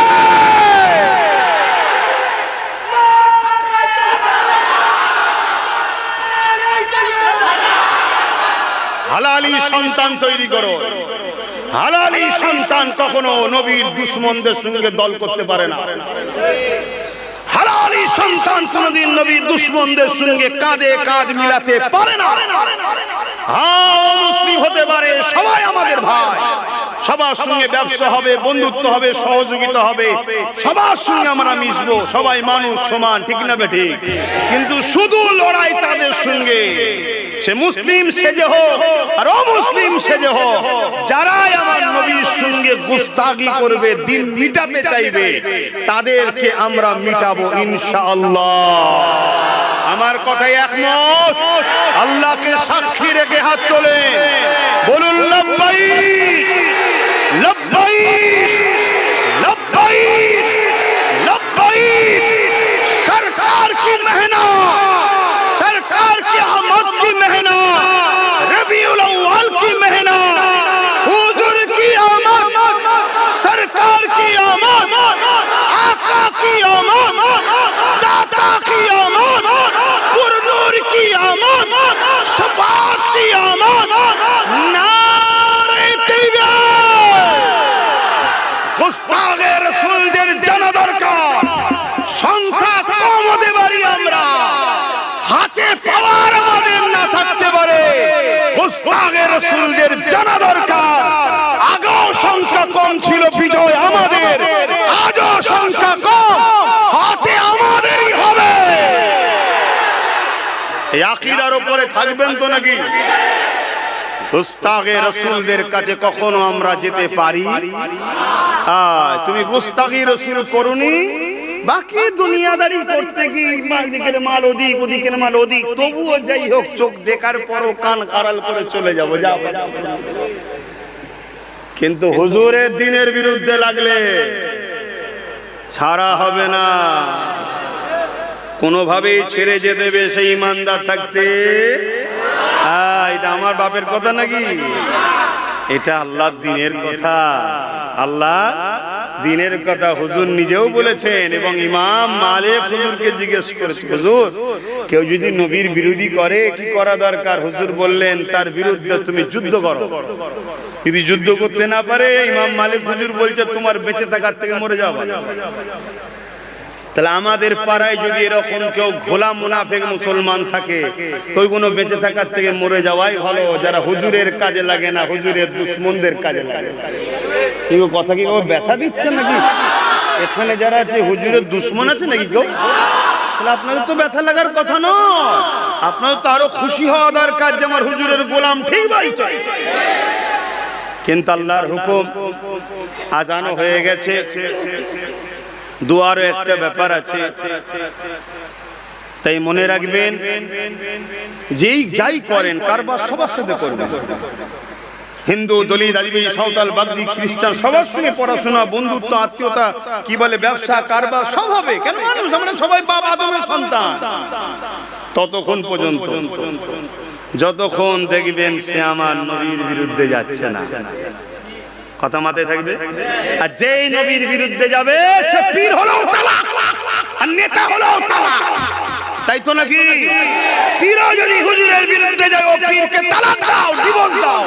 হালালি সন্তান তৈরি করো। হালালি সন্তান কখনো নবীর দুশমনদের সঙ্গে দল করতে পারে না। হালালি সন্তান কোনদিন নবীর দুশমনদের সঙ্গে কাঁধে কাঁধ মিলাতে পারে না। হ্যাঁ, মুসলিম হতে পারে, সবাই আমাদের ভাই, সবার সঙ্গে ব্যবসা হবে, বন্ধুত্ব হবে, সহযোগিতা হবে, সবার সঙ্গে আমরা মিশবো, সবাই মানুষ সমান, ঠিক না বেঠিক? কিন্তু শুধু লড়াই তাদের সঙ্গে, সে মুসলিম সেজে হোক আর অমুসলিম সেজে হোক, যারাই আমার নবীর সঙ্গে গুস্তাগি করবে, দিন মিটাতে চাইবে, তাদেরকে আমরা মিটাবো ইনশাআল্লাহ। আমার কথায় একমত? আল্লাহকে সাক্ষী রেখে হাত তোলে, বলুন লব্বাইক লব্বাইক লব্বাইক লব্বাইক। সরকার की मेहनत, सरकार की आमद की मेहनत, रबीउल अव्वल की मेहनत, हुजूर की आमद, सरकार की आमद, आका की आमद, दाता की आमद, पुरनूर की आमद, शफाअत की आमद, नारे तकबीर। गुस्तागे रसूलদের জানা দরকার, সংখ্যা কম হতে পারি আমরা, হাতে পাওয়ার আমাদের না থাকতে পারে, গুস্তাগে রাসূলদের জানা দরকার। আগেও সংখ্যা কম ছিল, বিজয় আমাদের, আজও সংখ্যা কম, হাতে আমাদেরই হবে। এই আকীদার উপরে থাকবেন তো নাকি? গুস্তাগে রাসূলদের কাছে কখনো আমরা যেতে পারি? তুমি গুস্তাগি রাসূল করুনি, বাকি দুনিয়াদারি করতে কি, মালিকের মাল ওদিক, ওদিকের মাল ওদিক, তবুও যাই হোক চোখ দেখার পরও কান আড়াল করে চলে যাবো, যাও। কিন্তু হুজুরের দ্বীনের বিরুদ্ধে লাগলে ছাড়া হবে না, কোনোভাবেই ছেড়ে যে দেবে সেই ইমানদার থাকতে। এটা আমার বাপের কথা নাকি? এটা আল্লাহর দ্বীনের কথা, আল্লাহ দিনের কথা হুজুর নিজেও বলেছেন এবং ইমাম মালিক হুজুরকে জিজ্ঞেস করেছে, হুজুর কেউ যদি নবীর বিরোধী করে কি করা দরকার? হুজুর বললেন তার বিরুদ্ধে তুমি যুদ্ধ করো। যদি যুদ্ধ করতে না পারে ইমাম মালিক হুজুর বলছে তোমার বেঁচে থাকার থেকে মরে যাও। তাহলে আমাদের পাড়ায় যদি এরকম কেউ ঘোলা মুনাফিক মুসলমান থাকে তো ওইগুলো বেঁচে থাকার থেকে মরে যাওয়াই ভালো, যারা হুজুরের কাজে লাগে না, হুজুরের দুশমনদের কাজে লাগে। এই কথা কি ব্যথা দিচ্ছে নাকি? এখানে যারা আছে হুজুরের দুশমন আছে নাকি কেউ? তাহলে আপনাদের তো ব্যথা লাগার কথা নয়, আপনাদের তো আরো খুশি হওয়া দরকার যে আমার হুজুরের গোলাম ঠিক বলছে। কিন্তু আল্লাহর হুকুম, আজানও হয়ে গেছে, দুয়ারও একটা ব্যাপার আছে। তাই মনে রাখবেন যেই যাই করেন কারবার সবার সাথে করবেন। হিন্দু, দলিত, আদিবাসী, সাঁওতাল, বাগদি, খ্রিস্টান সবার সঙ্গে পড়াশোনা, বন্ধুত্ব, আত্মীয়তা, কি বলে ব্যবসা, কারবার সব হবে। কেন? মানুষ আমরা সবাই বাপ আদমের সন্তান। ততক্ষণ পর্যন্ত যতক্ষণ দেখবেন সে আমার নবীর বিরুদ্ধে যাচ্ছে না। কথা মাথায় থাকবে। আর যেই নবীর বিরুদ্ধে যাবে সে পীর হলো তালাক আর নেতা হলো তালাক, তাই তো নাকি? পীরও যদি হুজুরের বিরুদ্ধে যায় ও পীরকে তালাক দাও, ডিভোর্স দাও,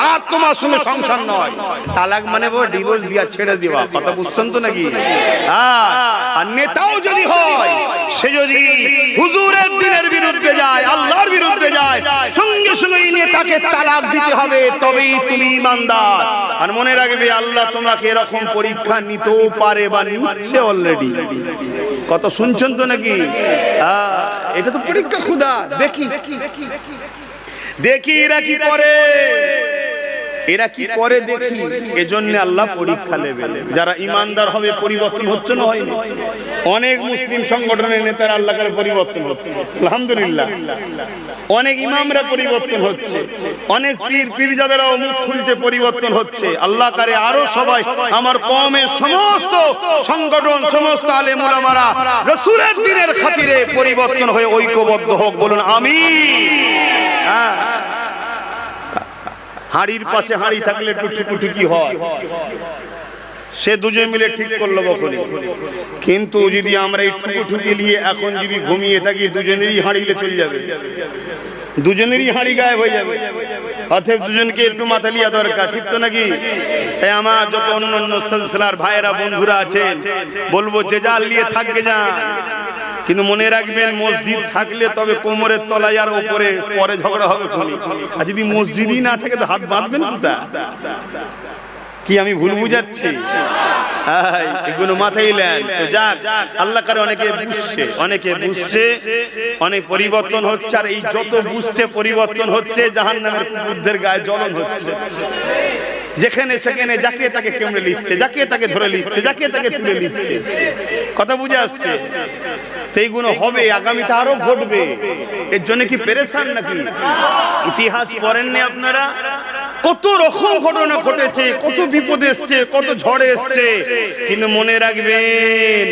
আর তোমার সঙ্গে সংসার নয়। তালাক মানে ডিভোর্স দিয়া ছেড়ে দেওয়া। কথা বুঝছেন তো নাকি? আর নেতাও যদি হয় সে যদি হুজুরের দিনের বিরুদ্ধে যায়, আল্লাহর বিরুদ্ধে যায়, সঙ্গে সঙ্গে নেতাকে তালাক দিতে হবে, তবেই তুমি ঈমানদার। আর মনে রাখবে আল্লাহ তোমাকে এরকম পরীক্ষা নিতেও পারে বা নিচ্ছে অলরেডি। কত শুনছেন তো নাকি? এটা তো পরীক্ষা খুদা। দেখি দেখি এরা কি করে, এরা কি করে দেখি। এজন্য আল্লাহ পরীক্ষা নেবেন। যারা ইমানদার হবে পরিবর্তন হচ্ছে না, হয়নি? অনেক মুসলিম সংগঠনের নেতারা আল্লাহ করে পরিবর্তন হচ্ছে, আলহামদুলিল্লাহ। অনেক ইমামরা পরিবর্তন হচ্ছে, অনেক পীর পীরজাদারাও মুখ খুলছে, পরিবর্তন হচ্ছে। আল্লাহ করে আরো সবাই আমার কওমের সমস্ত সংগঠন, সমস্ত আলেম উলামারা রাসূলের দ্বীনের খাতিরে পরিবর্তন হয়ে ঐক্যবদ্ধ হোক। বলুন আমিন। হাড়ির পাশে হাড়ি থাকলে টুটি কি হয়? সে দুজন মিলে ঠিক করলো বকরি। কিন্তু যদি আমরা এই টুকি নিয়ে এখন যদি ঘুমিয়ে থাকি, দুজনেরই হাড়িলে চলে যাবে, দুজনেরই হাড়ি গায়েব হয়ে যাবে। অতএব দুজনকে একটু মাথা লিয়া দরকার, ঠিক তো নাকি? তাই আমার যত অন্য সিলসিলার ভাইয়েরা বন্ধুরা আছেন বলবো যে জাল নিয়ে থাকবে যান, কিন্তু মনে রাখবেন মসজিদ থাকলে তবে কোমরের তলায় আর উপরে পরে ঝগড়া হবে। আর যদি মসজিদই না থাকে তো হাত বাঁধবেন কোথায়? কি আমি ভুল বুঝাচ্ছি? এগুলো মাথায় নেন। তো যাক, আল্লাহ করে অনেকে বুঝছে, অনেকে বুঝছে, অনেক পরিবর্তন হচ্ছে। আর এই যত বুঝছে পরিবর্তন হচ্ছে, জাহান্নামের কুকুরদের গায়ে জ্বলন হচ্ছে। যেখানে সেখানে যাকে তাকে কেমনে লিখছে, যাকে তাকে ধরে লিখছে, যাকে তাকে তুলে লিখছে। কথা বুঝে আসছে? এইগুলো হবে, আগামীতে আরো ঘটবে। এর জন্য কি পেরেশান নাকি? ইতিহাস পড়েননি আপনারা? কত রকম ঘটনা ঘটেছে, কত বিপদ এসছে, কত ঝড় এসছে। কিন্তু মনে রাখবেন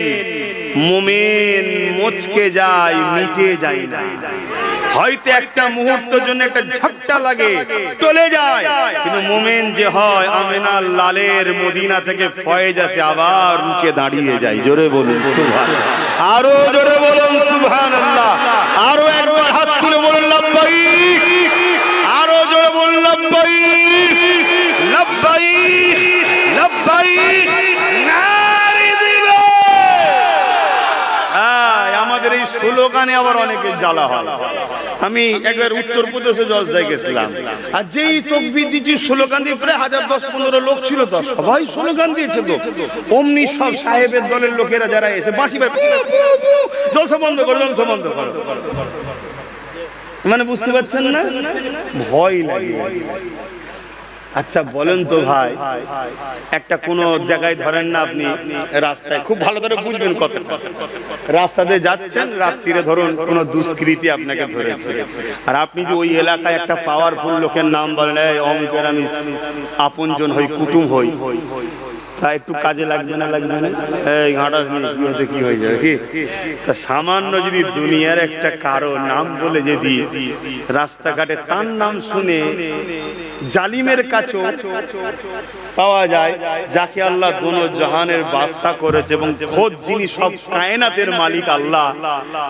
মুমিন মুচকে যায়, মিটে যায় না। হয়তো একটা মুহূর্তের জন্য একটা ঝাপটা লাগে, চলে যায়, কিন্তু মুমিন যে হয় আমিনার লালের মদিনা থেকে ফয়েজ আসে, আবার রুকে দাঁড়িয়ে যায়। জোরে বলুন সুবহানাল্লাহ, আরো জোরে বলুন সুবহানাল্লাহ, আরো একবার হাত তুলে বলুন লাব্বাইক, আরো জোরে বলুন লাব্বাইক, লাব্বাইক, লাব্বাইক। নারে দিবে। আমাদের এই স্লোগানে আবার অনেকে জ্বালা হয়। আমি একবার উত্তরপ্রদেশে জলসায় গেছিলাম, আর যেই তাকবীর দিয়েছি স্লোগান দিয়ে প্রায় 1000-15 লোক ছিল, তো সবাই স্লোগান দিয়েছে। তো অমনি সব সাহেবের দলের লোকেরা যারা এসে বাঁশি ভাই জলসা বন্ধ করো, জলসা বন্ধ করো। মানে বুঝতে পারছেন না? ভয় লাগে। আচ্ছা বলেন তো ভাই, একটা কোন জায়গায় ধরেন না আপনি রাস্তায়, খুব ভালো করে বুঝবেন কথা, রাস্তাতে যাচ্ছেন, রাত্রিরে ধরুন কোন দুষ্কৃতী আপনাকে ধরেছে, আর আপনি যে ওই এলাকায় একটা পাওয়ারফুল লোকের নাম বলেন, এই অমুকের আমি আপনজন হই, কুটুম হই, তা একটু কাজে লাগবে না? লাগবে না? এই ঘাটাস নিয়ে কি হয়ে যাবে কি? তা সামান্য যদি দুনিয়ার একটা কারো নাম বলে যদি রাস্তাঘাটে তার নাম শুনে জালিমের কাছেও পাওয়া যায় যাকে আল্লাহ দোনো জাহানের বাদশা করেছে এবং খোদ যিনি সব কায়নাতের মালিক আল্লাহ,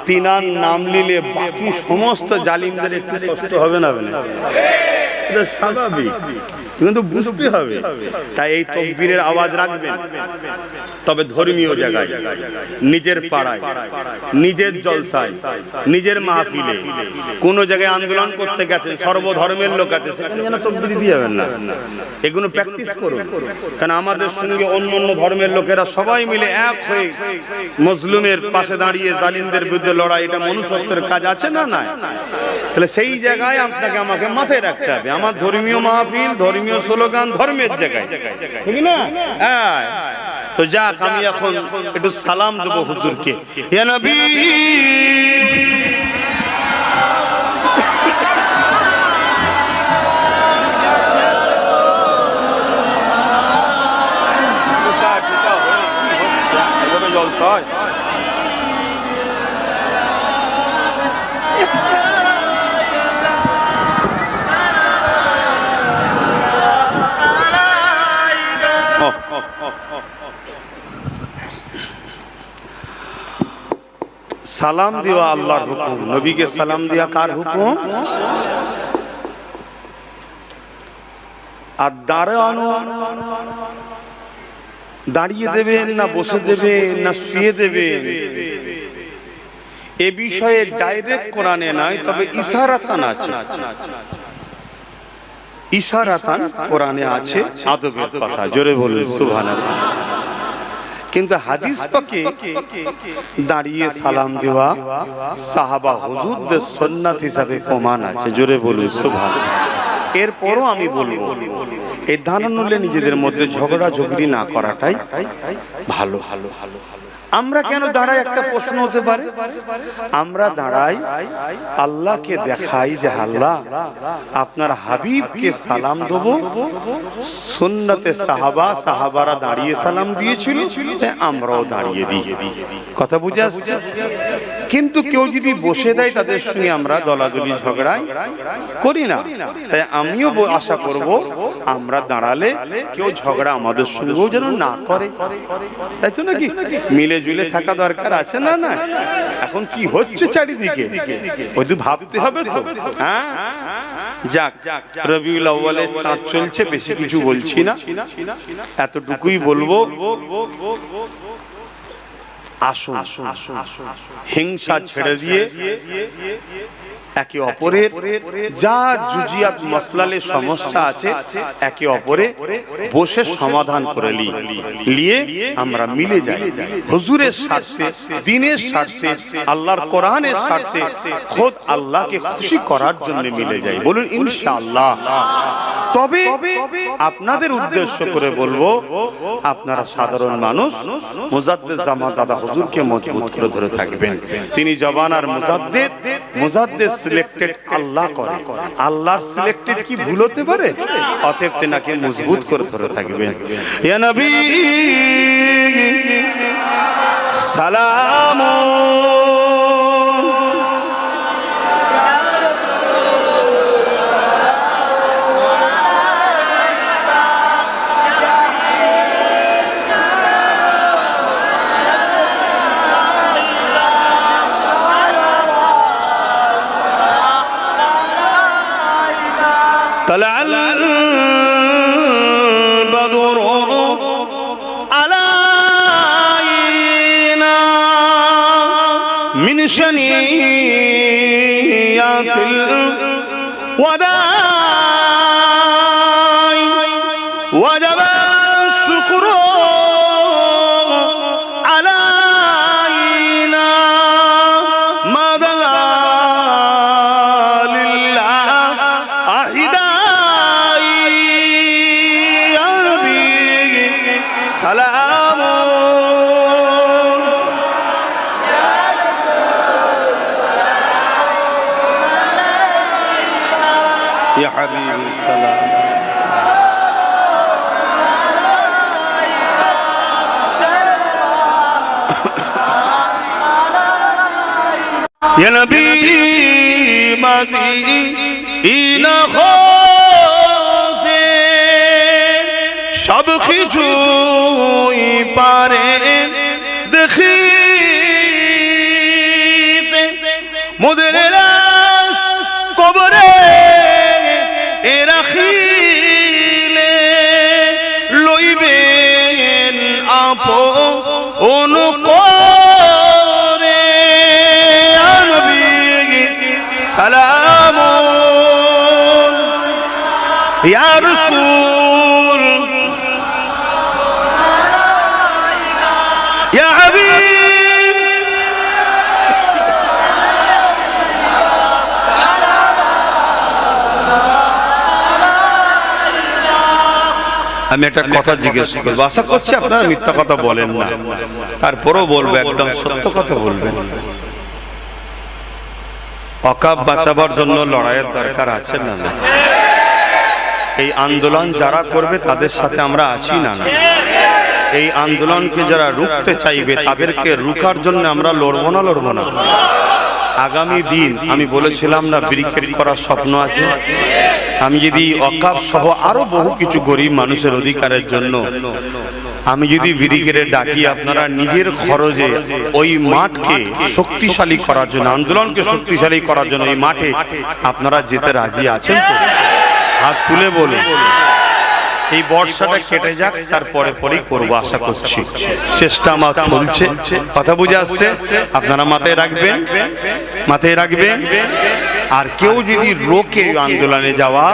তিনার নাম নিলে বাকি সমস্ত জালিমদের একটু কষ্ট হবে না? এটা স্বাভাবিক, কিন্তু বুঝতে হবে। তাই এই তাকবীরের আওয়াজ রাখবেন, তবে ধর্মীয় জায়গায়, নিজের পাড়ায়, নিজের জলসায়, নিজের মাহফিলে, কোন জায়গায় আন্দোলন করতে গেছেন, সর্বধর্মের লোক আছে, সেখানে যেন তাকবীর দিয়ে যাবেন না। এগুলো প্র্যাকটিস করুন, কারণ আমাদের সঙ্গে অন্য অন্য ধর্মের লোকেরা সবাই মিলে এক হয়ে মজলুমের পাশে দাঁড়িয়ে জালিমদের বিরুদ্ধে লড়াই, এটা মনুষ্যত্বের কাজ আছে না? না। তাহলে সেই জায়গায় আপনাকে আমাকে মাথায় রাখতে হবে, আমার ধর্মীয় মাহফিল, ধর্মীয় স্লোগান ধর্মের জায়গায়, ঠিক না? হ্যাঁ। তো যাক, আমি এখন একটু সালাম দেবো হুজুরকে। ইয়া নবী জলসায় সালাম দেওয়া আল্লাহর হুকুম, নবীকে সালাম দেওয়া কার হুকুম? আর দাঁড়ানো, দাঁড়িয়ে দেবেন না বসে দেবেন না শুয়ে দেবেন, এ বিষয়ে ডাইরেক্ট কোরআনে নাই, তবে ইশারাতান আছে, ইশারাতান কোরআনে আছে আদবের কথা। জোরে বলুন সুবহানাল্লাহ। কিন্তু হাদিস পাকে দাঁড়িয়ে সালাম দেওয়া সাহাবা হুজুরদের সুন্নাত হিসাবে প্রমাণ আছে। জোরে বলুন সুবহানাল্লাহ। এরপরও আমি বলবো, এই ধারণা নিজেদের মধ্যে ঝগড়া ঝগড়ি না করাটাই ভালো। আমরা কেন দাঁড়াই? একটা প্রশ্ন হতে পারে। আমরা দাঁড়াই আল্লাহকে দেখাই যে আল্লাহ আপনার হাবিবকে সালাম দেবো, সুন্নতে সাহাবারা দাঁড়িয়ে সালাম দিয়েছিল, আমরাও দাঁড়িয়ে দিই। কথা বুঝে আসছে? কিন্তু কেউ যদি বসে দেয়, তাদের সঙ্গে আমরা দলাদলি ঝগড়াই করি না। তাই আমিও আশা করব আমরা দাঁড়ালে কেউ ঝগড়া আমাদের সঙ্গেও যেন না করে, তাই তো নাকি? মিলে জুলে থাকা দরকার আছে না? না। এখন কি হচ্ছে চারিদিকে, ওই তো ভাবতে হবে তো। হ্যাঁ, যাক, রবিউল আউয়ালের চাঁদ চলছে, বেশি কিছু বলছি না, এতটুকুই বলবো। আসুন হিংসা ছেড়ে দিয়ে একে অপরের যা জুজিয়াত মাসলালে সমস্যা আছে একে অপরে বসে সমাধান করে নিয়ে আমরা মিলে যাই, হুজুরের স্বার্থে, দ্বীনের স্বার্থে, আল্লাহর কোরআনের স্বার্থে, খোদ আল্লাহকে খুশি করার জন্য মিলে যাই। বলুন ইনশাআল্লাহ। তবে আপনাদের উদ্দেশ্য করে বলবো, আপনারা সাধারণ মানুষ, মুজাদ্দিদ জামান দাদা হুজুরকে মজবুত করে ধরে থাকবেন। তিনি জবানার মুজাদ্দিদ সিলেক্টেড আল্লাহ করে, আল্লাহর সিলেক্টেড কি ভুল হতে পারে? অতএব তেনাকে মজবুত করে ধরে থাকবেন। ইয়া নবী সালাম طلع البدر علينا من شنيات الوداع وجب الشكر علينا ما دعا لله أحدا سلام يا حبيبي سلام يا نبي مدينة সব কিছুই পারে দেখিতে মোদের লাশ কবরে রাখিলে লইবেন আপন করে নবী সালাম ইয়া রাসূল ইয়া হাবিব আমি একটা কথা জিজ্ঞেস করবো, আশা করছি আপনারা মিথ্যা কথা বলেন না, তারপরেও বলবো, একদম সত্য কথা বলবেন। ওয়াকফ বাঁচাবার জন্য লড়াইয়ের দরকার আছে না? এই আন্দোলন যারা করবে তাদের সাথে আমরা আছি না? এই আন্দোলনকে যারা রুখতে চাইবে তাদেরকে রুখার জন্য আমরা লড়বো না? লড়বো না? আগামী দিন আমি বলেছিলাম না ব্রিকেট করার স্বপ্ন আছে। আমি যদি ওয়াকফ সহ আরো বহু কিছু গরিব মানুষের অধিকারের জন্য আমি যদি ব্রিগেডে ডাকি, আপনারা নিজের খরচে ওই মাঠকে শক্তিশালী করার জন্য, আন্দোলনকে শক্তিশালী করার জন্য এই মাঠে আপনারা যেতে রাজি আছেন তো? হাত তুলে বলে। এই বর্ষাটা কেটে যাক, তারপরে পরেই করবো আশা করছি। চেষ্টা আমার চলছে, কথা বুঝে আসছে? আপনারা মাথায় রাখবেন, মাথায় রাখবেন। আর কেউ যদি রোকে আন্দোলনে যাওয়া,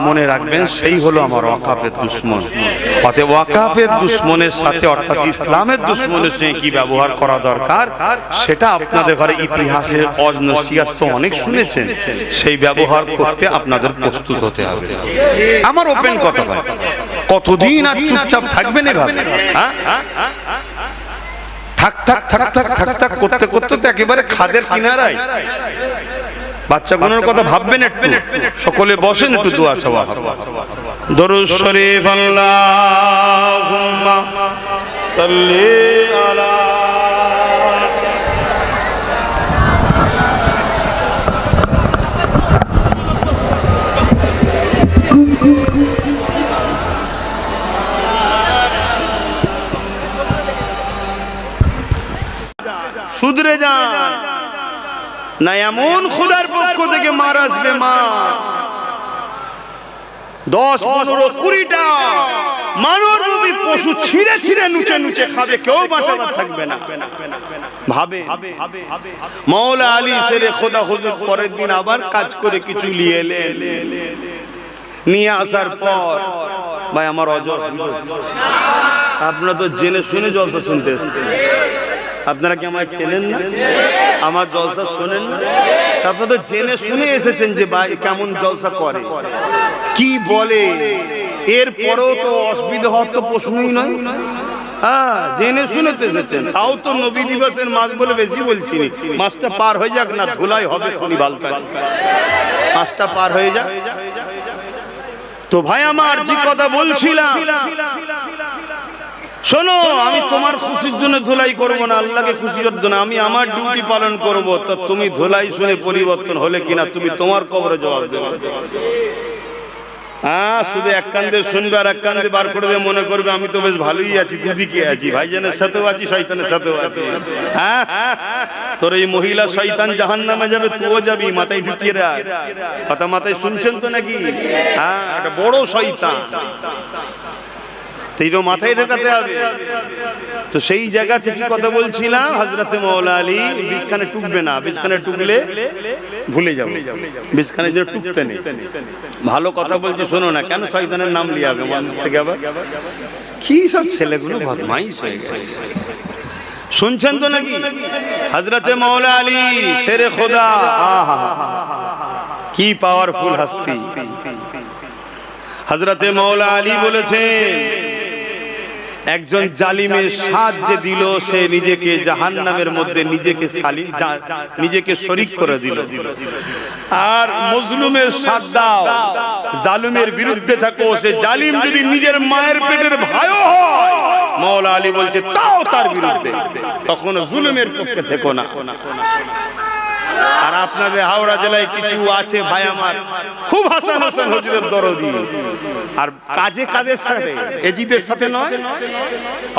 মনে রাখবেন সেই হলো আমার ওয়াকফের দুশমন। অতএব ওয়াকফের দুশমনের সাথে, অর্থাৎ ইসলামের দুশমনের সঙ্গে কি ব্যবহার করা দরকার সেটা আপনাদের ঘরে ইতিহাসে অজ নসিহত তো অনেক শুনেছেন, সেই ব্যবহার করতে আপনাদের প্রস্তুত হতে হবে। আমার ওপেন কথা হয়, কতদিন আর চুপচাপ থাকবেন এভাবে? থাক থাক থাক থাক থাক থাক করতে করতে তো একেবারে খাদের কিনারায়। বাচ্চাগুলোর কথা ভাববেন একটু। সকলে বসেন, একটু দোয়া চাওয়া হবে। দরুদ শরীফ আল্লাহুম্মা সাল্লি আলা শুধরে যান না, এমন খোদার পক্ষ থেকে মার আসবে, মা 10, 15, 20টা মানবরূপী পশু ছিঁড়ে ছিঁড়ে নুচে নুচে খাবে, কেউ বাঁচাবার থাকবে না। ভাবে মাওলা আলী শেরে খোদা হুজুর পরের দিন আবার কাজ করে কিছু নিয়ে এলেন। নিয়ে আসার পর ভাই আমার অজর, আপনারা তো জেনে শুনে জলসা শুনতে এসেছেন। আপনারা কি আমায় চেনেন না? আমার জলসা শোনেন না? আপনারা তো জেনে শুনে এসেছেন যে ভাই কেমন জলসা করে, কি বলে। এরপরেও তো অসুবিধা হওয়ার তো প্রশ্নই নয়। হ্যাঁ, জেনে শুনে তো এসেছেন। তাও তো নবী দিবসের মাস বলে বেশি বলছি, মাসটা পার হয়ে যাক না, ধুলাই হবে খুনি বালতা, মাসটা পার হয়ে যাক। তো ভাই আমার যে কথা বলছিলাম, শোনো, আমি তোমার খুশির জন্য ধুলাই করব না, আল্লাহকে খুশির জন্য আমি আমার ডিউটি পালন করব। তো তুমি ধুলাই শুনে পরিবর্তন হলে কিনা তুমি তোমার কবরে জবাব দেবে। হ্যাঁ, শুধু এক কান্দে শুনবে আর এক কান্দে বার করে দেবে, মনে করবে আমি তো বেশ ভালোই আছি, দুদিকে আছি, ভাইজানের সাথেও আছি, শয়তানের সাথেও আছি। হ্যাঁ, তোর এই মহিলা শয়তান জাহান্নামে যাবে, তুইও যাবি, মাথায় ঢুকিয়ে রাখ। কথা মাথায় শুনছেন তো নাকি? হ্যাঁ, একটা বড় শয়তান, তো মাথায় ঢোকাতে হবে। তো সেই জায়গা থেকে কথা বলছিলাম, হযরতে মাওলা আলী বিছখানে টুকবে না, বিছখানে টুকলে ভুলে যাবো, বিছখানে যে টুকতে নেই। ভালো কথা বলছি, শোনো না, কেন শয়তানের নাম লিয়ে হবে মন থেকে? আবার কি সব ছেলেগুলো বদমাইশ হয়ে গেছে, শুনছেন তো নাকি? হযরতে মাওলা আলী শেরে খোদা, কি পাওয়ারফুল হাস্তি। হযরতে মাওলা আলী বলেছেন, একজন জালিমের সাথ যে দিল, সে নিজেকে জাহান্নামের মধ্যে নিজেকে শরীক করে দিল। আর মজলুমের সাথ দাও, জালিমের বিরুদ্ধে থাকো, সে জালিম যদি নিজের মায়ের পেটের ভাইও হয়, মাওলা আলী বলছে তাও তার বিরুদ্ধে, তখন জুলুমের পক্ষে থেকো না। আর আপনাদের হাওড়া জেলায় কিছু আছে ভাই আমার খুব হাসান হোসেন হুজুরের দরদি, আর কাজে কাজের সাথে এজিদের সাথে নয়।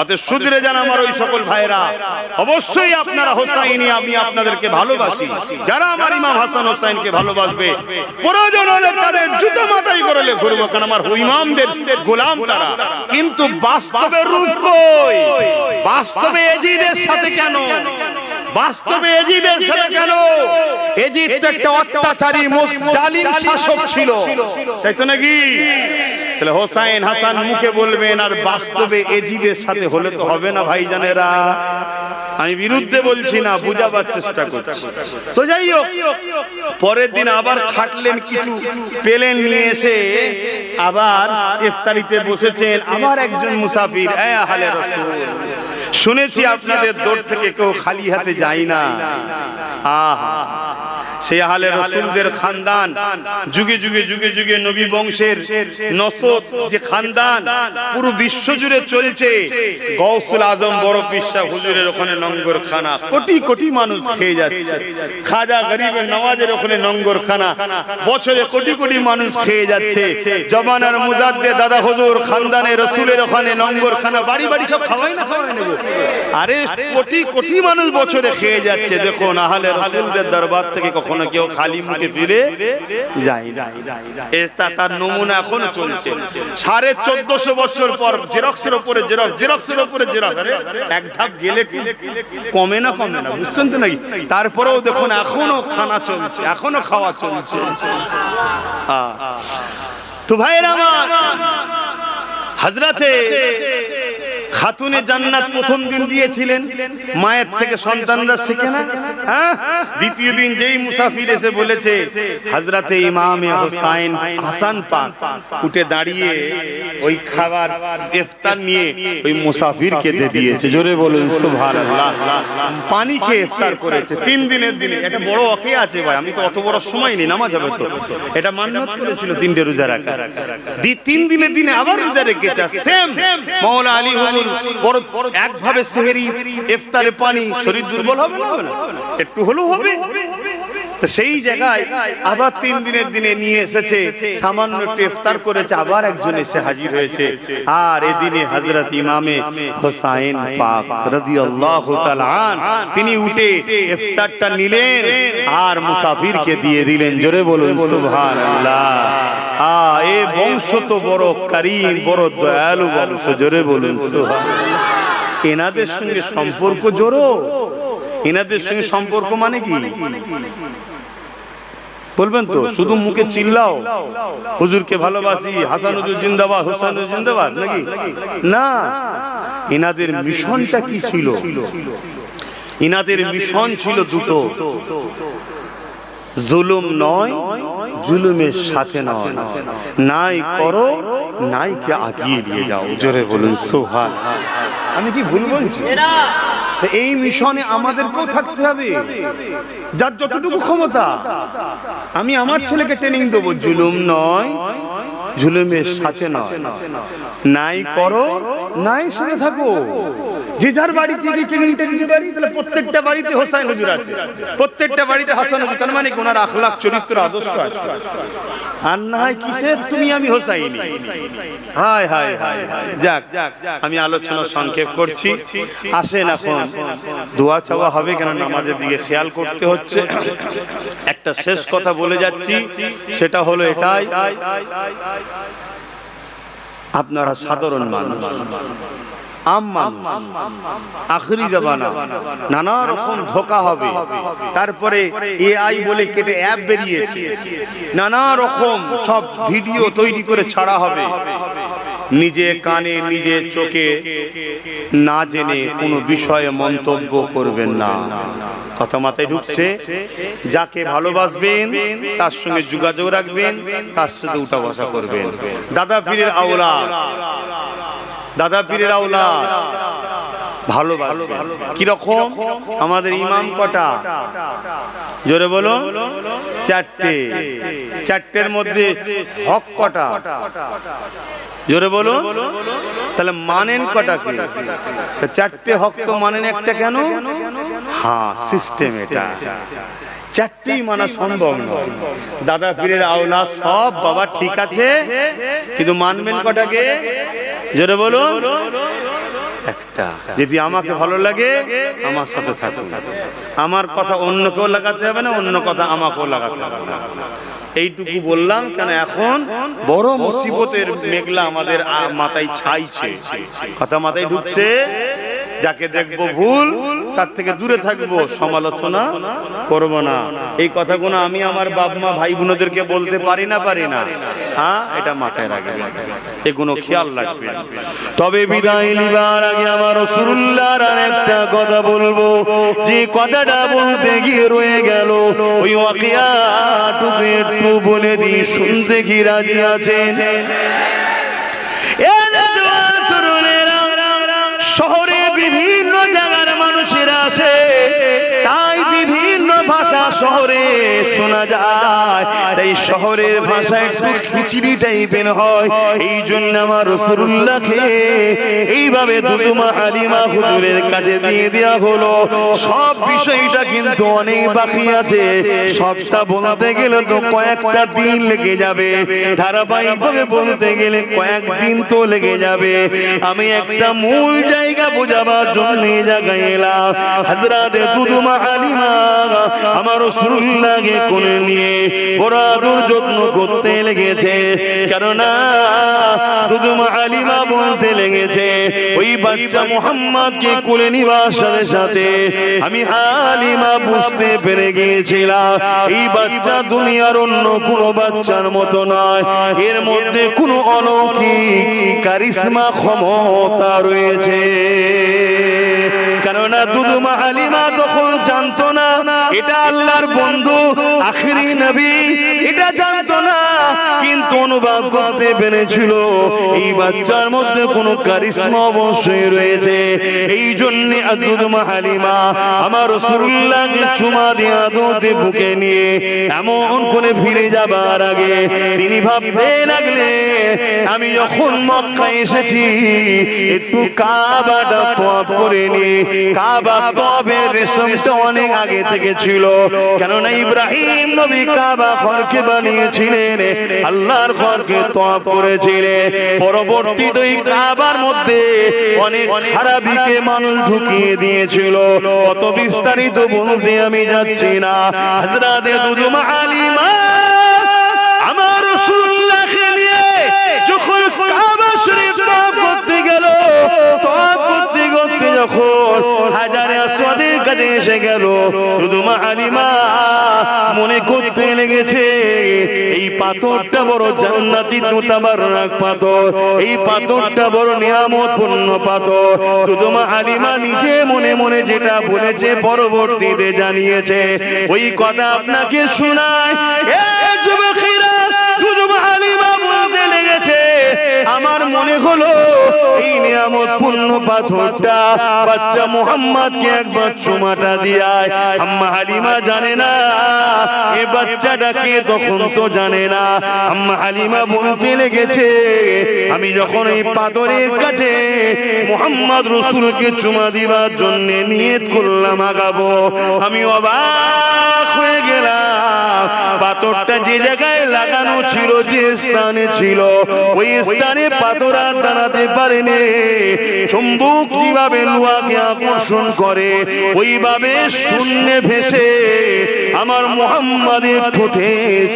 অতএব শুধরে যান আমার ওই সকল ভাইরা, অবশ্যই আপনারা হোসাইনি, আমি আপনাদেরকে ভালোবাসি। যারা আমার ইমাম হাসান হোসাইনকে ভালোবাসবে প্রয়োজন হলে তাদের জুতো মাথায় করলে ঘুরবো, কারণ আমার ইমামদের গোলাম তারা। কিন্তু বাস্তবে রূপ কই? বাস্তবে এজিদের সাথে কেন? বাস্তবে এজিদের সাথে কেন? এজিদ তো একটা অত্যাচারী জালিম শাসক ছিল, তাই তো নাকি? তাহলে হোসাইন হাসান মুখে বলবেন, আর বাস্তবে এজিদের সাথে হলে তো হবে না ভাইজানেরা। আমি বিরুদ্ধে বলছি না, বুঝাবার চেষ্টা করছি। তো যাই হোক, পরের দিন আবার খাটলেন, কিছু পেলেন, নিয়ে এসে আবার ইফতারিতে বসেছেন। আবার একজন মুসাফির, এ আহলে রাসূল, শুনেছি আপনাদের দৌড় থেকে কেউ খালি হাতে যায় না। আহা, সেই আহলে রাসূলদের খানদান, যুগে যুগে যুগে যুগে নবী বংশের নসব যে খানদান পুরো বিশ্ব জুড়ে চলছে। গৌসুল আজম বড় পিসা হুজুরের ওখানে লঙ্গর খানা, কোটি কোটি মানুষ খেয়ে যাচ্ছে। খাজা গরিবের নওয়াজের ওখানে লঙ্গর খানা, বছরে কোটি কোটি মানুষ খেয়ে যাচ্ছে। জমানার মুজাদ্দে দাদা হুজুর খানদানে রাসূলের ওখানে লঙ্গর খানা, বাড়ি বাড়ি সব খাওয়াই না খাওয়াই নেব। আরে কোটি কোটি মানুষ বছরে খেয়ে যাচ্ছে। দেখুন আহলে রাসূলদের দরবার থেকে কখনো কেউ খালি মুখে ফিরে যায় না। এটা তার নমুনা এখনো চলছে। 1450 বছর পর জেরক্সের উপরে জেরক্স, জেরক্সের উপরে জেরক্স। আরে এক ধাপ গেলে কমে না, কমে না, বুঝছেন তো নাকি? তারপরেও দেখুন এখনো খানা চলছে, এখনো খাওয়া চলছে। তো ভাইরা আমার, হযরতে খাতুনে জান্নাত প্রথম দিন দিয়েছিলেন, মায়ের থেকে সন্তানরা শিখে না? দ্বিতীয় দিন যেই মুসাফির এসে বলেছে হযরতে ইমামে হোসাইন হাসান পাক উঠে দাঁড়িয়ে ওই খাবার ইফতার নিয়ে ওই মুসাফিরকে দিয়ে দিয়েছে। জোরে বলুন সুবহানাল্লাহ। পানি খেয়ে ইফতার করেছে 3 দিনের দিনে। এটা বড় ওকে আছে ভাই, আমি তো অত বড় সময় নেই, নামাজ হবে তো। এটা মান্নত করেছিল 3টে রোজা রাখা, 3 দিনের দিনে আবার রোজা রেখেছে। সেম মাওলা আলী হুজুর বড় একভাবে সেহরি ইফতারে পানি, শরীর দুর্বল হবে না? একটু হলেও হবে। তো সেই জায়গায় আবার 3 দিনের দিনে নিয়ে এসেছে, সামান্য একটু ইফতার করেছে, আবার একজন এসে হাজির হয়েছে। আর এদিনে হযরত ইমামে হোসাইন পাক রাদিয়াল্লাহু তাআলা আন তিনি উঠে ইফতারটা নিলেন আর মুসাফিরকে দিয়ে দিলেন। জোরে বলুন সুবহানাল্লাহ। এ বংশ তো বড় কারীম, বড় দয়ালু বংশ। জোরে বলুন সুবহানাল্লাহ। এনাদের সঙ্গে সম্পর্ক জোড়ো। এনাদের সঙ্গে সম্পর্ক মানে কি বলবেন তো? শুধু মুখে চিল্লাও হুজুরকে ভালোবাসি, হাসান হুজুর জিন্দাবাদ, হোসেন হুজুর জিন্দাবাদ, নাকি? না, এনাদের মিশনটা কি ছিল? এনাদের মিশন ছিল দুটো, জুলুম নয়, জুলুমের সাথে নয়, নাই করো নাই কে আগিয়ে নিয়ে যাও। জোরে বলুন সুবহানাল্লাহ। আমি কি ভুল বলছি? এই মিশনে আমাদেরকেও থাকতে হবে, যার যতটুকু ক্ষমতা। আমি আমার ছেলেকে ট্রেনিং দেবো, জুলুম নয়, জুলুমের সাথে নয়, নাই করো নাই সাথে থাকো। যে যার বাড়ি থেকে ট্রেনিংটা দিতে পারি, তাহলে প্রত্যেকটা বাড়িতে হোসাইন হুজুর আছে, প্রত্যেকটা বাড়িতে হাসান হুজুর, তার মানে ওনার আখলাক, চরিত্র, আদর্শ আছে। আর না হয় কিসের তুমি আমি হোসাইনি। হায় হায় হায় হায়। যাক, আমি আলোচনা সংক্ষেপ করছি। আসেন এখন দোয়া চাওয়া হবে, কেন নামাজের দিকে খেয়াল করতে হচ্ছে। একটা শেষ কথা বলে যাচ্ছি, সেটা হলো এটাই, আপনারা সাধারণ মানুষ, আখরি জামানা, নানা রকম ধোঁকা হবে। তারপরে এআই বলে কেটে অ্যাপ বেরিয়েছে, নানা রকম সব ভিডিও তৈরি করে ছাড়া হবে। নিজে কানে নিজে চোখে না জেনে কোনো বিষয়ে মন্তব্য করবেন না। কথা মাথায় ঢুকছে? যাকে ভালোবাসবেন তার সঙ্গে যোগাযোগ রাখবেন, তার সাথে উঠা বসা করবেন। দাদা পীরের আওলাদ, দাদা পীরের আওলাদ ভালোবাসা কিরকম? আমাদের ইমাম কটা? জোরে বলো। 4টে। 4টের মধ্যে হক কটা? জোরে বলো। তাহলে মানেন কটা কি? 4টে হক তো মানেন একটা কেন? হ্যাঁ, সিস্টেম এটা। চারটেই মানা সম্ভব নয়। দাদা পীরের আওলাদ সব বাবা ঠিক আছে, কিন্তু মানবেন কটাকে? জোরে বলুন। একটা, যদি আমাকে ভালো লাগে আমার সাথে থাকুন, আমার কথা অন্য কেউ লাগাতে হবে না, অন্য কথা আমাকেও লাগাতে হবে না। এইটুকু বললাম, কেন এখন বড় মুসিবতের মেঘলা আমাদের মাথায় ছাইছে, কথা মাথায় ঢুকছে। যাকে দেখবো ভুল তার থেকে দূরে থাকবো, সমালোচনা করব না। এই কথাগুলো আমি আমার বাপ মা ভাই বোনদেরকে বলতে পারি না? হ্যাঁ, এটা মাথায় রাখবেন, এগুলো খেয়াল রাখবেন। তবে বিদায় নিবার আগে আমার রাসূলুল্লাহর আরেকটা কথা বলবো, যে কথাটা বলতে গিয়ে রয়ে গেল, ওই ওয়াকিয়াটুকু একটু বলে দিই, শুনতে কি রাজি আছেন? শহরে বিভিন্ন জায়গার মানুষেরা আসে, তাই বিভিন্ন ভাষা শহরে শোনা যায়, তাই শহরের ভাষা একটু খিচড়ি টাইপের হয়। এই জন্য আমার রাসূলুল্লাহকে এইভাবে দুদুমা হালিমা হুজুরের কাছে দিয়ে দেওয়া হলো। সব বিষয়টা কিন্তু অনেক বাকি আছে, সবটা বলতে গেলে তো কয়েকটা দিন লেগে যাবে, ধারাবাহিকভাবে বলতে গেলে কয়েকদিন তো লেগে যাবে। আমি একটা মূল জায়গা বোঝাবার জন্য এই জায়গায় এলাম। হযরত দুদুমা হালিমা আমার রাসূলুল্লাহকে কোলে নিয়ে বড় আদর যত্ন করতে লেগেছে, কেননা দুদুমা হালিমা বলতে লেগেছে, ওই বাচ্চা মুহাম্মদকে কোলে নিবার সাথে সাথে আমি হালিমা বুঝতে পেরে গিয়েছিলাম, এই বাচ্চা দুনিয়ার অন্য কোনো বাচ্চার মতো নয়, এর মধ্যে কোনো অলৌকিক কারিশমা ক্ষমতা রয়েছে। কেননা দুদুমা হালিমা তখন জানতো না এটা আল্লাহর বন্ধু আখিরি নবী, এটা জানতো না, কিন্তু অনুভব করতে পেরেছিল এই বাচ্চার মধ্যে কোনো কারিশমা অবশ্যই রয়েছে। এই জন্য দুদুমা হালিমা আমার রাসূলুল্লাহকে চুমা দিয়ে আদতে বুকে নিয়ে এমন করে ফিরে যাবার আগে তিনি ভাবতে লাগলেন, আমি যখন মক্কা এসেছি একটু কাবাটা তওয়াফ করে নি। কাবা তওয়াফের রেশমটা অনেক আগে থেকে ছিল, কেননা ইব্রাহিম নবী কাবা ঘরকে বানিয়েছিলেন, আল্লাহর ঘরকে তওয়াফ করেছিলেন। পরবর্তীতে এই কাবার মধ্যে অনেক খারাপিকে মানুষ ঢুকিয়ে দিয়েছিল, অত বিস্তারিত বলতে আমি যাচ্ছি না। হযরত দুদুমা হালিমা আমার রাসূলুল্লাহকে নিয়ে যখন কাবা শরীফ তওয়াফ করতে গেল, তওয়াফ করতে করতে যখন হাজারে আসওয়াদের কাছে এসে গেল, দুদুমা হালিমা মনে করতে লেগেছে এই পাথরটা বড় জান্নাতি মুতাবাররাক পাথর, এই পাথরটা বড় নিয়ামতপূর্ণ পাথর। দুদুমা হালিমা নিজে মনে মনে যেটা বলেছে পরবর্তীতে জানিয়েছে, ওই কথা আপনাকে শোনায়। এই যুবকেরা, দুদুমা হালিমা বলতে লেগেছে, আমার মনে হলো এই নিয়ামতপূর্ণ পাথরটা বাচ্চা মুহাম্মদকে একবার চুমাটা দিয়ায়। আম্মা হালিমা জানে না এ বাচ্চাটাকে, তখন তো জানে না। আম্মা হালিমা বলতে লেগেছে, আমি যখন এই পাথরের কাছে মুহাম্মদ রাসূলকে চুমা দিবার জন্য নিয়ত করলাম আগাবো, আমি অবাক হয়ে গেলাম। পাথরটা যে জায়গায় লাগানো ছিল, যে স্থানে ছিল, ওই স্থানে পাথর আর দাঁড়াতে পারেনি। চুম্বক কিভাবে লোহাকে আকর্ষণ করে, ওইভাবে শূন্যে ভেসে আমার মুহাম্মাদের ঠোঁটে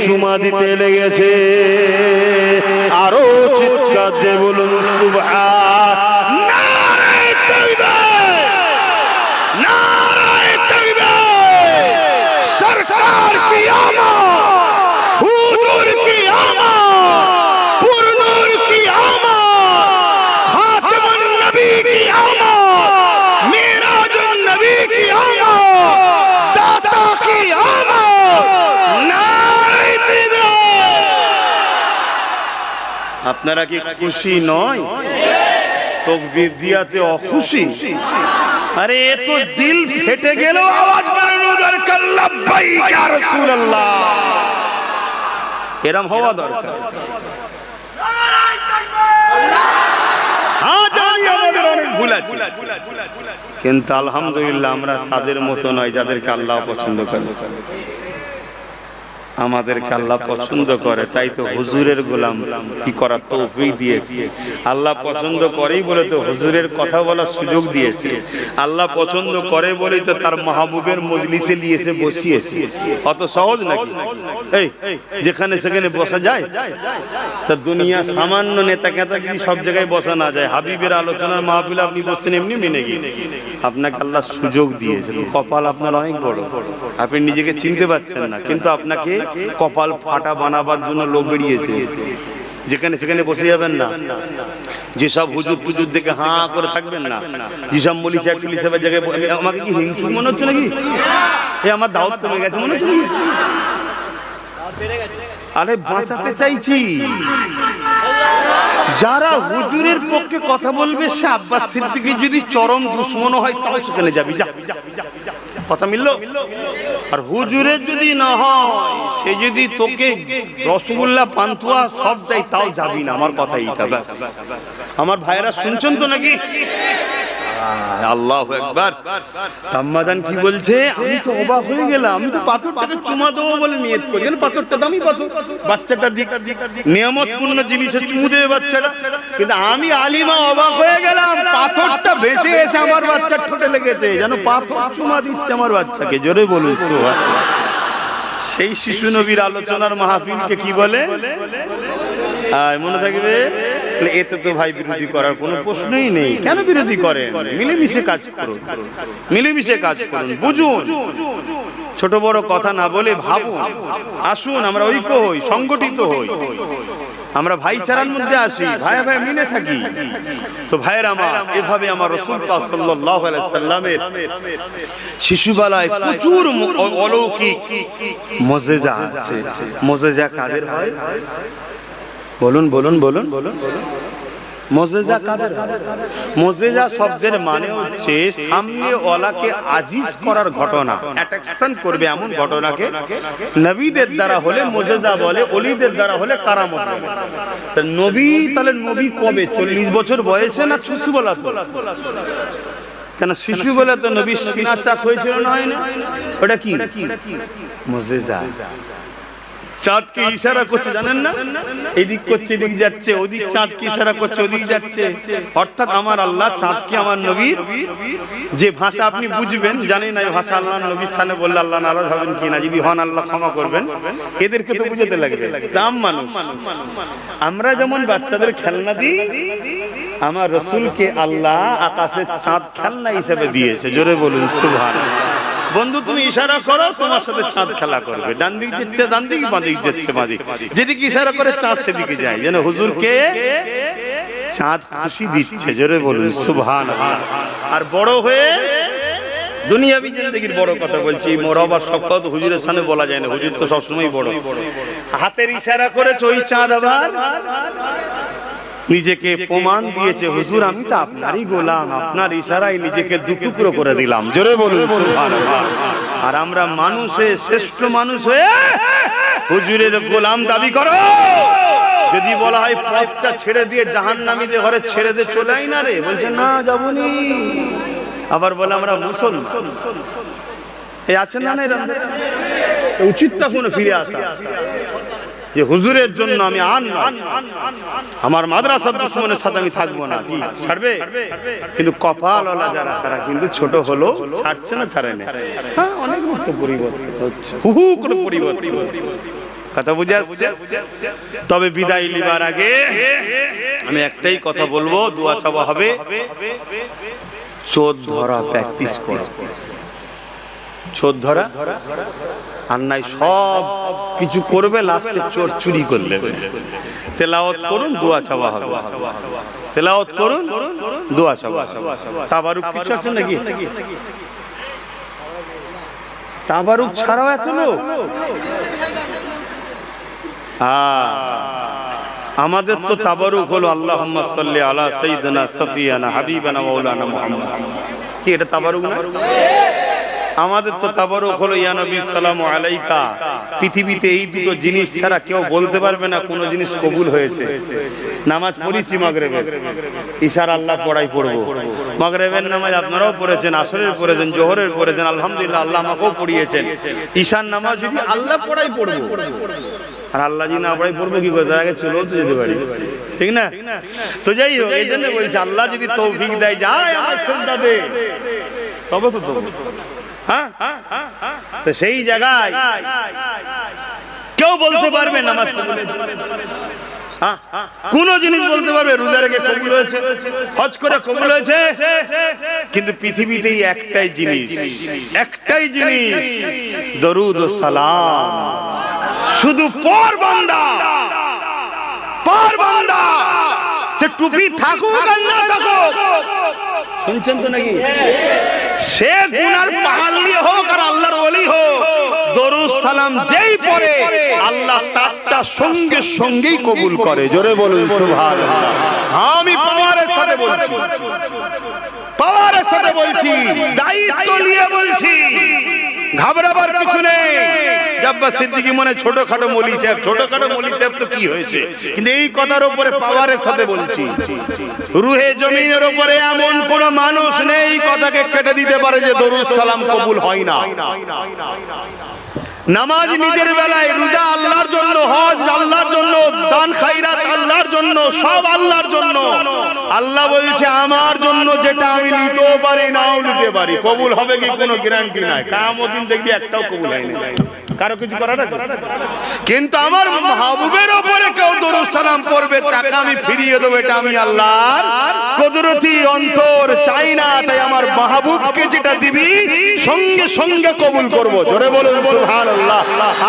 চুমা দিতে লেগেছে। আরো চিৎকার দিয়ে বলুন সুবহান। নারায়ে তাকবীর, নারায়ে তাকবীর। সরকার কি আমত, হুজুর কি আমত, পুরনুর কি আমত, খাতামুন নবী কি আমত, মিরাজুন নবী কি আমত, দাতা কি আমত। নারায়ে তাকবীর। আপনারা কি খুশি নয়? তাকবীর দিয়াতে অখুশি? আরে এ তো দিল ফেটে গেল, আওয়াজ বাড়ানো দরকার, লাব্বাইক ইয়া রাসূলুল্লাহ, এরম হওয়া দরকার। হ্যাঁ, জানি আমাদের অনেক ভুল আছে, কিন্তু আলহামদুলিল্লাহ আমরা তাদের মতো নয় যাদেরকে আল্লাহ পছন্দ করে। আমাদেরকে আল্লাহ পছন্দ করে, তাই তো হুজুরের গোলাম কি করার তৌফিক দিয়েছে। আল্লাহ পছন্দ করেই বলে তো হুজুরের কথা বলার সুযোগ দিয়েছে। আল্লাহ পছন্দ করে বলেই তো তার মাহবুবের মজলিসে নিয়ে এসে বসিয়েছে। অত সহজ নাকি? এই যেখানে সেখানে বসা যায়? তা দুনিয়া সামান্য নেতা কেতাগিরি সব জায়গায় বসা না যায়। হাবিবের আলোচনার মাহফিলে আপনি বসছেন এমনি মেনে গিয়ে, আপনাকে আল্লাহ সুযোগ দিয়েছে। তো কপাল আপনার অনেক বড়, আপনি নিজেকে চিনতে পারছেন না, কিন্তু আপনাকে কপাল ফাটা বানাবার জন্য লোক বেরিয়েছে। যেখানে সেখানে বসে যাবেন না, যেসব হুজুর টুজুর দেখে হাঁ করে থাকবেন না, যেসব মলি সাহেব টুলি সাহেবের জায়গায় আমাকে কি হিংসু মনে হচ্ছে নাকি? আমার দাওয়াত কমে গেছে মনে হচ্ছে নাকি? আরে বাঁচাতে চাইছি। যারা হুজুরের পক্ষে কথা বলবে সে আব্বাস সিদ্দিকী যদি চরম দুশ্মন হয় তাও সেখানে যাবি, যা কথা মিললো। আর হুজুরের যদি না হয়, সে যদি তোকে রসগোল্লা পান্তুয়া সব দেয় তাও যাবি না, আমার কথা এইটা ব্যাস। আমার ভাইরা শুনছেন তো নাকি? আল্লাহু আকবার। আম্মাজান কি বলছে? আমি তো অবাক হয়ে গেলাম, আমি তো পাথরটাকে চুমা দেবো বলে নিয়ত করি, পাথরটা দামি পাথর, বাচ্চাটা নিয়ামতপূর্ণ জিনিসে চুমু দেবে বাচ্চাটা, কিন্তু আমি আলিমা অবাক হয়ে গেলাম, পাথরটা ভেসে এসে আমার বাচ্চার ঠোঁটে লেগেছে, যেন পাথর চুমা দিচ্ছে আমার বাচ্চাকে। জোরে বলুন সুবহানাল্লাহ। সেই শিশু নবীর আলোচনার মাহফিলকে কি বলে? মনে থাকবে। এতে তো ভাই বিরোধী করার কোনো প্রশ্নই নেই। কেন বিরোধী করেন? মিলেমিশে কাজ করুন, মিলেমিশে কাজ করুন, বুঝুন, ছোট বড় কথা না বলে ভাবুন। আসুন আমরা ঐক্য হই, সংগঠিত হই, আমরা ভাইচারার মধ্যে আসি, ভাই ভাই মিলে থাকি। তো ভাইয়ের আমার, এভাবে আমার রাসূল পাক সাল্লাল্লাহু আলাইহি সাল্লামের শিশুবেলায় প্রচুর অলৌকিক মুজিজা আছে। মুজিজা কাদের হয়? বলুন বলুন বলুন বলুন। মুজিজা কাদের? মুজিজা শব্দের মানে হচ্ছে সামনে ওয়ালাকে আজিজ করার ঘটনা, অ্যাট্রাকশন করবে এমন ঘটনাকে নবীদের দ্বারা হলে মুজিজা বলে, ওলিদের দ্বারা হলে কারামত বলে। তা নবী, তাহলে নবী কবে? 40 বছর বয়সে না শিশু বেলা? তো কেন শিশু বেলা তো নবী সিনা চাক হয়েছিল না, হয় না? ওটা কি মুজিজা? চাঁদকে ইশারা করছে, জানেন না? এদিক করছে এদিক যাচ্ছে, ওদিক চাঁদকে ইশারা করছে ওদিক যাচ্ছে। অর্থাৎ আমার আল্লাহ চাঁদকে আমার নবীর যে ভাষা আপনি বুঝবেন, জানি না এই ভাষা আল্লাহ নবীর সামনে বললে আল্লাহ নারাজ হবেন কিনা, যদি হন আল্লাহ ক্ষমা করবেন। এদেরকে তো বুঝাতে লাগবে, দাম মানুষ। আমরা যেমন বাচ্চাদের খেলনা দিই, আমার রাসূলকে আল্লাহ আকাশের চাঁদ খেলনা হিসেবে দিয়েছে। জোরে বলুন সুবহানাল্লাহ। বন্ধু তুমি ইশারা করো, তোমার সাথে চাঁদ খেলা করবে। ডান দিক যাচ্ছে ডান দিক, বাঁ দিক যাচ্ছে বাঁ দিক, যেদিকে ইশারা করে চাঁদ সেদিকে যায়, যেন হুজুরকে চাঁদ খুশি দিচ্ছে। জোরে বলুন সুবহানাল্লাহ। আর বড় হয়ে দুনিয়াবি জিন্দেগির বড় কথা বলছি, মোরাবার সব কথা হুজুরের সামনে বলা যায় না, হুজুর তো সবসময় বড়। হাতের ইশারা করেছে ওই চাঁদ আবার নিজেকে প্রমাণ দিয়েছে, হুজুর আমি তো আপনারই গোলাম, আপনার ইশারায় নিজেকে দুটুকরো করে দিলাম। জোরে বলুন সুবহানাল্লাহ। আর আমরা মানুষ হয়ে, শ্রেষ্ঠ মানুষ হয়ে হুজুরের গোলাম দাবি করো। যদি বলা হয় পথটা ছেড়ে দিয়ে জাহান্নামীদের ঘরে ছেড়ে দিয়ে চলে আই না রে, বলছে না যাবনি। আবার বলে আমরা মুসলমান। এই আছেন না, উচিত তখন ফিরে আসা যে হুজুরের জন্য আমি আমার মাদ্রাসার দুশমনের সাথে আমি থাকবো না। কি ছাড়বে? কিন্তু কপালওয়ালা যারা, তারা কিন্তু ছোট হলো ছাড়ছে না, ছাড়ে না। হ্যাঁ, অনেক পরিবর্তন হচ্ছে, হুহু করে পরিবর্তন। কথা বুঝে আসছে? তবে বিদায় নিবার আগে আমি একটাই কথা বলবো, দোয়া চাওয়া হবে, চোর ধরা প্র্যাকটিস করো। চোর ধরা আর নাই, সব কিছু করবে, লাস্টে চোর চুরি করলে। তেলাওয়াত করুন, দোয়া চাওয়া হবে। তেলাওয়াত করুন, দোয়া চাওয়া হবে। তাবারুক কিছু আছে নাকি? তাবারুক ছাড়াও এত লোক। আমাদের তো তাবারুক হলো আল্লাহুম্মা সাল্লি আলা সাইয়্যিদিনা সাফিয়ানা হাবিবানা মাওলানা মুহাম্মদ। কি এটা তাবারুক না? আমাদের তো তাবারুক হলো ইয়া নবী সালামু আলাইকা। পৃথিবীতে এই দুটো জিনিস ছাড়া কেউ বলতে পারবে না কোন জিনিস কবুল হয়েছে। নামাজ পড়েছি মাগরিবের, ইশার আল্লাহ পড়াই পড়বো। মাগরিবের নামাজ আপনারাও পড়েছেন, আসরের পড়েছেন, জোহরের পড়েছেন, আলহামদুলিল্লাহ আল্লাহ আমাকেও পড়িয়েছেন। ঈশার নামাজ যদি আল্লাহ পড়াই পড়বো, আর আল্লাহ যদি না পড়াই পড়বো কি করে? তার আগে চলেও তো যেতে পারি, ঠিক না? তো যাই হোক, এই জন্য বলছি আল্লাহ যদি তৌফিক দেয় যায় আমার শ্রদ্ধা দে, তবে তো হ্যাঁ। তো সেই জায়গায় কেউ বলতে পারবে নামাজ কবুল হয়েছে? কোন জিনিস বলতে পারবে রোজা রেখে কবুল হয়েছে, হজ করে কবুল হয়েছে? কিন্তু পৃথিবীতেই একটাই জিনিস, দরুদ ও সালাম। শুধু পর বান্দা সে টুপি থাকুক আর না থাকুক, শুনছেন তো নাকি? সে গুনার পাহাড়ি হোক আর আল্লাহর ওলি হোক, দরুদ সালাম যেই পড়ে আল্লাহ তারটা সঙ্গে সঙ্গেই কবুল করে। জোরে বলুন সুবহানাল্লাহ। আমি পাওয়ারের সাথে বলছি, দায়িত্ব নিয়ে বলছি, ঘাবড়াবার কিছু নেই। জাব্বার সিদ্দিকী মনে ছোটখাটো মৌলী সাহেব তো কি হয়েছে, কিন্তু এই কথার উপরে পাওয়ারের সাথে বলছি, রুহে জমিনের উপরে এমন কোন মানুষ নেই কথাকে কেটে দিতে পারে যে দরুদ সালাম কবুল হয় না। নামাজ নিজের বেলায়, রোজা আল্লাহর জন্য, হজ আল্লাহর জন্য, দান খায়রাত আল্লাহর জন্য, সব আল্লাহর জন্য। আল্লাহ বলছে আমার জন্য যেটা আমি নিতেও পারি নাও নিতে পারি, কবুল হবে কি কোনো গ্যারান্টি নাই। কিয়ামত দিন দেখবি একটাও কবুল হয় না, কারো কিছু করার আছে? কিন্তু আমার মাহবুবের উপরে কেউ দরুদ সালাম পড়বে, তাকে আমি ফিরিয়ে দেবো। এটা আমি আল্লাহর কুদরতি অন্তর চাই না, তাই আমার মাহবুবকে যেটা দিবি সঙ্গে সঙ্গে কবুল করব। জোরে বলুন সুবহানাল্লাহ,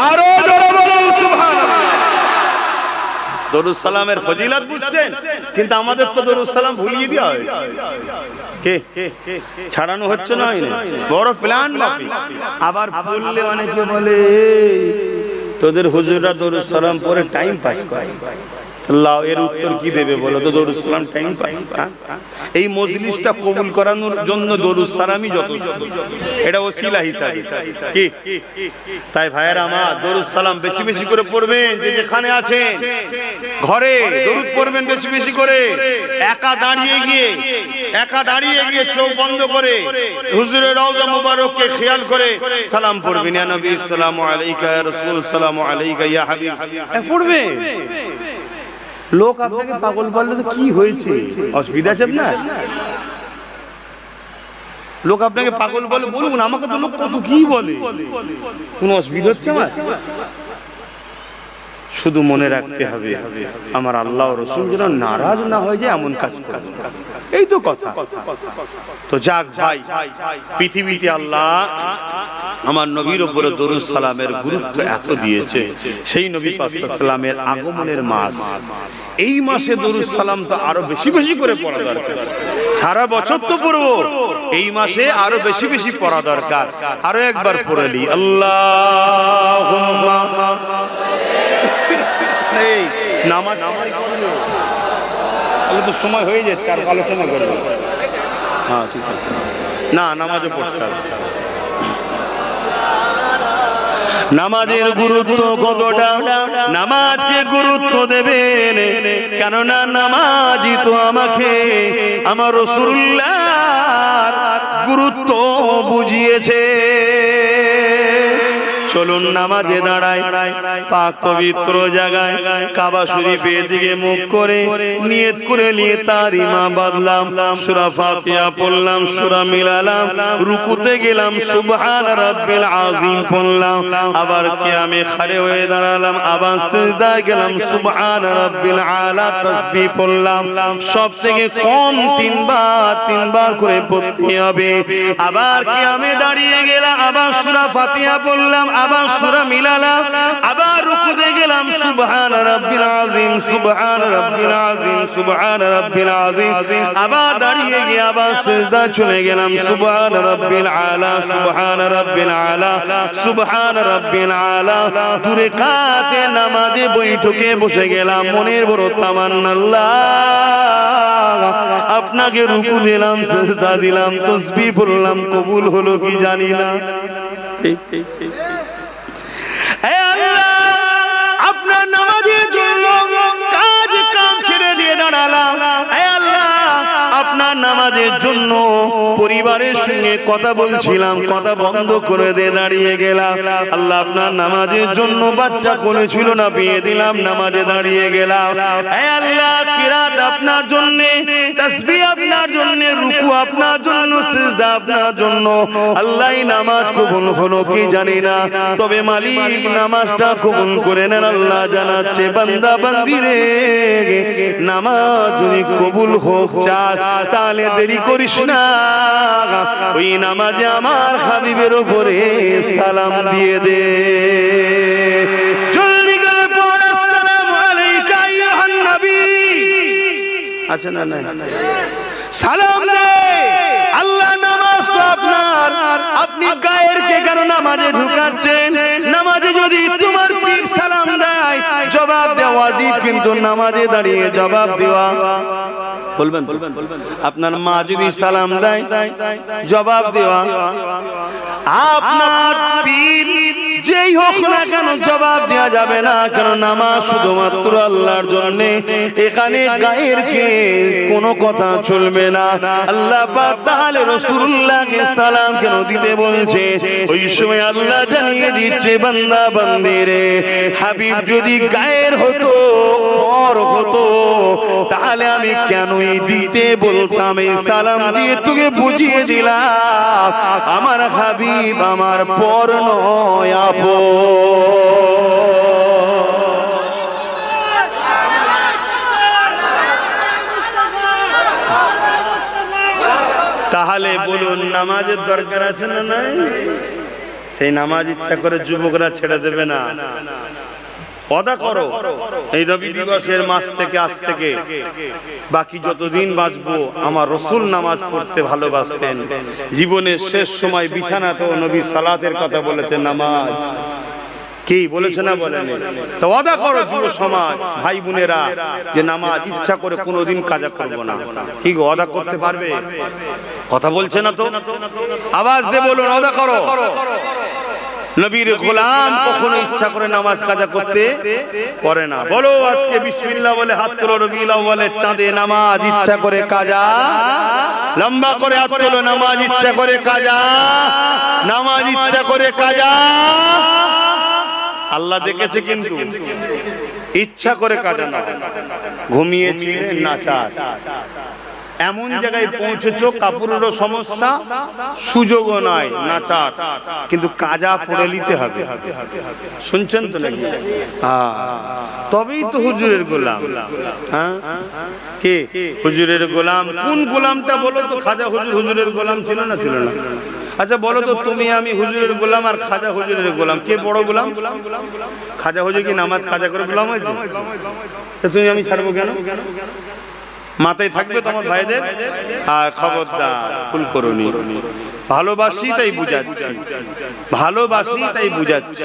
আরো জোরে বলুন সুবহানাল্লাহ। দরুদ সালামের ফজিলত বুঝছেন, কিন্তু আমাদের তো দরুদ সালাম ভুলিয়ে দেওয়া হয়েছে। কে ছাড়ানো হচ্ছে না, বড় প্ল্যান মাফি। আবার বললে অনেকে বলে তোদের হুজুররা দরুদ সালাম পরে টাইম পাস করে। আল্লাহ এর উত্তর কি দেবে বলো তো? দরুদ সালাম টাইম পাস? এই মজলিসটা কবুল করানোর জন্য দরুদ সালামই যথেষ্ট, এটা ওসিলা হিসাবে। কি তাই ভাইয়েরা আমার, দরুদ সালাম বেশি বেশি করে পড়বেন। যে যেখানে আছেন ঘরে দরুদ পড়বেন বেশি বেশি করে। একা দাঁড়িয়ে গিয়ে চোখ বন্ধ করে হুজুরের রওজা মুবারককে খেয়াল করে সালাম পড়বেন। ইয়া নবী সালামু আলাইকা, ইয়া রাসূল সালামু আলাইকা, ইয়া হাবিব পড়বে। লোক আপনাকে পাগল বললে তো কি হয়েছে, অসুবিধা আছে না? লোক আপনাকে পাগল বলে, বলুন আমাকে তো লোক কত কি বলে, কোন অসুবিধা হচ্ছে আমার? শুধু মনে রাখতে হবে আমার আল্লাহ ও রাসূল যেন নারাজ না হয়ে যায় এমন কাজ করব, এই তো কথা। তো যাক ভাই, পৃথিবীতে আল্লাহ আমার নবীর উপরে দরুদ সালামের গুরুত্ব এত দিয়েছে। সেই নবী পাক সাল্লাল্লাহু আলাইহি ওয়াসাল্লামের আগমনের মাস, এই মাসে দরুদ সালাম তো আরো বেশি বেশি করে পড়া দরকার। সারা বছর তো পড়বো, এই মাসে আরো বেশি বেশি পড়া দরকার। আরো একবার পড়ে নি আল্লাহুম্মা। এই নামাজ তাহলে তো সময় হয়ে যাচ্ছে, আর আলোচনা করবো। হ্যাঁ ঠিক আছে, না নামাজও পড়তে হবে। নামাজের গুরুত্ব কতটা, নামাজকে গুরুত্ব দেবেন, কেননা নামাজই তো আমাকে আমার রাসূলুল্লাহর গুরুত্ব বুঝিয়েছে। চলুন নামাজে দাঁড়াই, পাক পবিত্র জায়গায় কাবা শরীফের দিকে মুখ করে নিয়ত করে নিয়ে তারিমা বাঁধলাম, সূরা ফাতিহা পড়লাম, সূরা মিলালাম, রুকুতে গেলাম সুবহান রাব্বিল আযীম পড়লাম, আবার কিয়ামে খড়ে হয়ে দাঁড়ালাম, আবার সিজদায় গেলাম সুবহান রাব্বিল আলা তাসবিহ পড়লাম। সব থেকে কম তিনবার করে পড়তে হবে। আবার কিয়ামে দাঁড়িয়ে গেলাম, আবার সূরা ফাতিহা পড়লাম, আবার সূরা মিলালাম, আবার রুকুতে গেলাম সুবহান রাব্বিল আযীম, সুবহান রাব্বিল আযীম, সুবহান রাব্বিল আযীম। আবার দাঁড়িয়ে গিয়ে আবার সিজদা চলে গেলাম, সুবহান রাব্বিল আলা, সুবহান রাব্বিল আলা, সুবহান রাব্বিল আলা। দূরে কাতে নামাজে বৈঠকে বসে গেলাম, মনের বড় তামান্না, আল্লাহ আপনাকে রুকু দিলাম, সিজদা দিলাম, তাসবিহ পড়লাম, কবুল হলো কি জানি না। হে আল্লাহ, আপনার নামাজের জন্য কাজ কাম ছেড়ে দিয়ে দাঁড়ালাম। হে আল্লাহ, আপনার নামাজের জন্য পরিবারের সঙ্গে কথা বলছিলাম, কথা বন্ধ করে দিয়ে দাঁড়িয়ে গেলাম। আল্লাহ, আপনার নামাজের জন্য বাচ্চা কোলে ছিল না, বিয়ে দিলাম, নামাজে দাঁড়িয়ে গেলাম। হে আল্লাহ, কিরাত আপনার জন্য, তাসবিহ আপনার জন্য, রুকু আপনার জন্য, সিজদা আপনার জন্য। আল্লাহ, এই নামাজ কবুল হলো কি জানি না, তবে মালিক নামাজটা কবুল করে নেন। আল্লাহ জানাচ্ছে, বান্দা বান্দি রে, নামাজ যদি কবুল হোক চাস তাহলে দেরি করিস না, ওই নামাজে আমার হাবিবের উপরে সালাম দিয়ে দে। জলদি করে পড়, আসসালামু আলাইকা আইয়ুহান নবী। আচ্ছা, না না, সালাম দে। আল্লাহ, নামাজ তো আপনার, আপনি গায়ের কে কেন নামাজে ঢুকাচ্ছেন? নামাজে যদি তোমার পীর সালাম দেয়, জবাব দেওয়া ওয়াজিব, কিন্তু নামাজে দাঁড়িয়ে জবাব দেওয়া বলবেন। আপনার মা যদি সালাম দেয়, জবাব দেওয়া। আপনার পীর যেই হোক না কেন জবাব দেওয়া যাবে না, কারণ নামাজ শুধুমাত্র আল্লাহর জন্য। এখানে গায়ের কে কোনো কথা চলবে না। আল্লাহ পাক তাহলে রাসূলুল্লাহকে সালাম কেন দিতে বলছে? ওই সময় আল্লাহ জানিয়ে দিচ্ছে, বান্দা বান্দিরে, হাবিব যদি গায়ের হতো, পর হতো, তাহলে আমি কেনই দিতে বলতাম? এই সালাম দিয়ে তোকে বুঝিয়ে দিলাম, আমার হাবিব আমার পর নয়, আপন। তাহলে বলুন, নামাজের দরকার আছে না নাই? সেই নামাজ ইচ্ছা করে যুবকরা ছেড়ে দেবে না। ওয়াদা করো, এই রবি দিবসের মাস থেকে, আজ থেকে বাকি যতদিন বাঁচবো, আমার রাসূল নামাজ পড়তে ভালোবাসতেন। জীবনের শেষ সময় বিছানাতেও নবী সালাতের কথা বলেছেন, নামাজ কি বলেছে না বলেন? তো ওয়াদা করো যুব সমাজ, ভাই বোনেরা, যে নামাজ ইচ্ছা করে কোনোদিন কাজা করব না। কি ওয়াদা করতে পারবে? কথা বলছে না তো, আওয়াজ দিয়ে বলুন, ওয়াদা করো। নবীর গোলাম কখনো ইচ্ছা করে নামাজ কাজা করতে পারে না। বলো আজকে বিসমিল্লাহ বলে হাত তোলো, রবিউল আউয়ালে চাঁদে নামাজ ইচ্ছা করে কাজা, লম্বা করে হাত তোলো, নামাজ ইচ্ছা করে কাজা, নামাজ ইচ্ছা করে কাজা। আল্লাহ দেখেছে, কিন্তু ইচ্ছা করে কাজা না, ঘুমিয়েছি নাচা। এমন জায়গায় পৌঁছেছো, কাপড়েরও সমস্যা, সুযোগও নাই নাচার, কিন্তু কাজা পড়ে নিতে হবে। শুনছেন তো নাকি? তবেই তো হুজুরের গোলাম। হ্যাঁ, কে হুজুরের গোলাম? কোন গোলামটা বলো তো? খাজা হুজুর হুজুরের গোলাম ছিল না, ছিল না? আচ্ছা বলো তো, তুমি আমি হুজুরের গোলাম আর খাজা হুজুরের গোলাম, কে বড় গোলাম? খাজা হুজুর কি নামাজ কাজা করে গোলাম হয়েছে? তুমি আমি ছাড়বো কেন? মাথায় থাকবে তোমার ভাইদের। খবরদার, ভুল করোনি। ভালোবাসি তাই বুঝাচ্ছি, ভালোবাসি তাই বুঝাচ্ছি।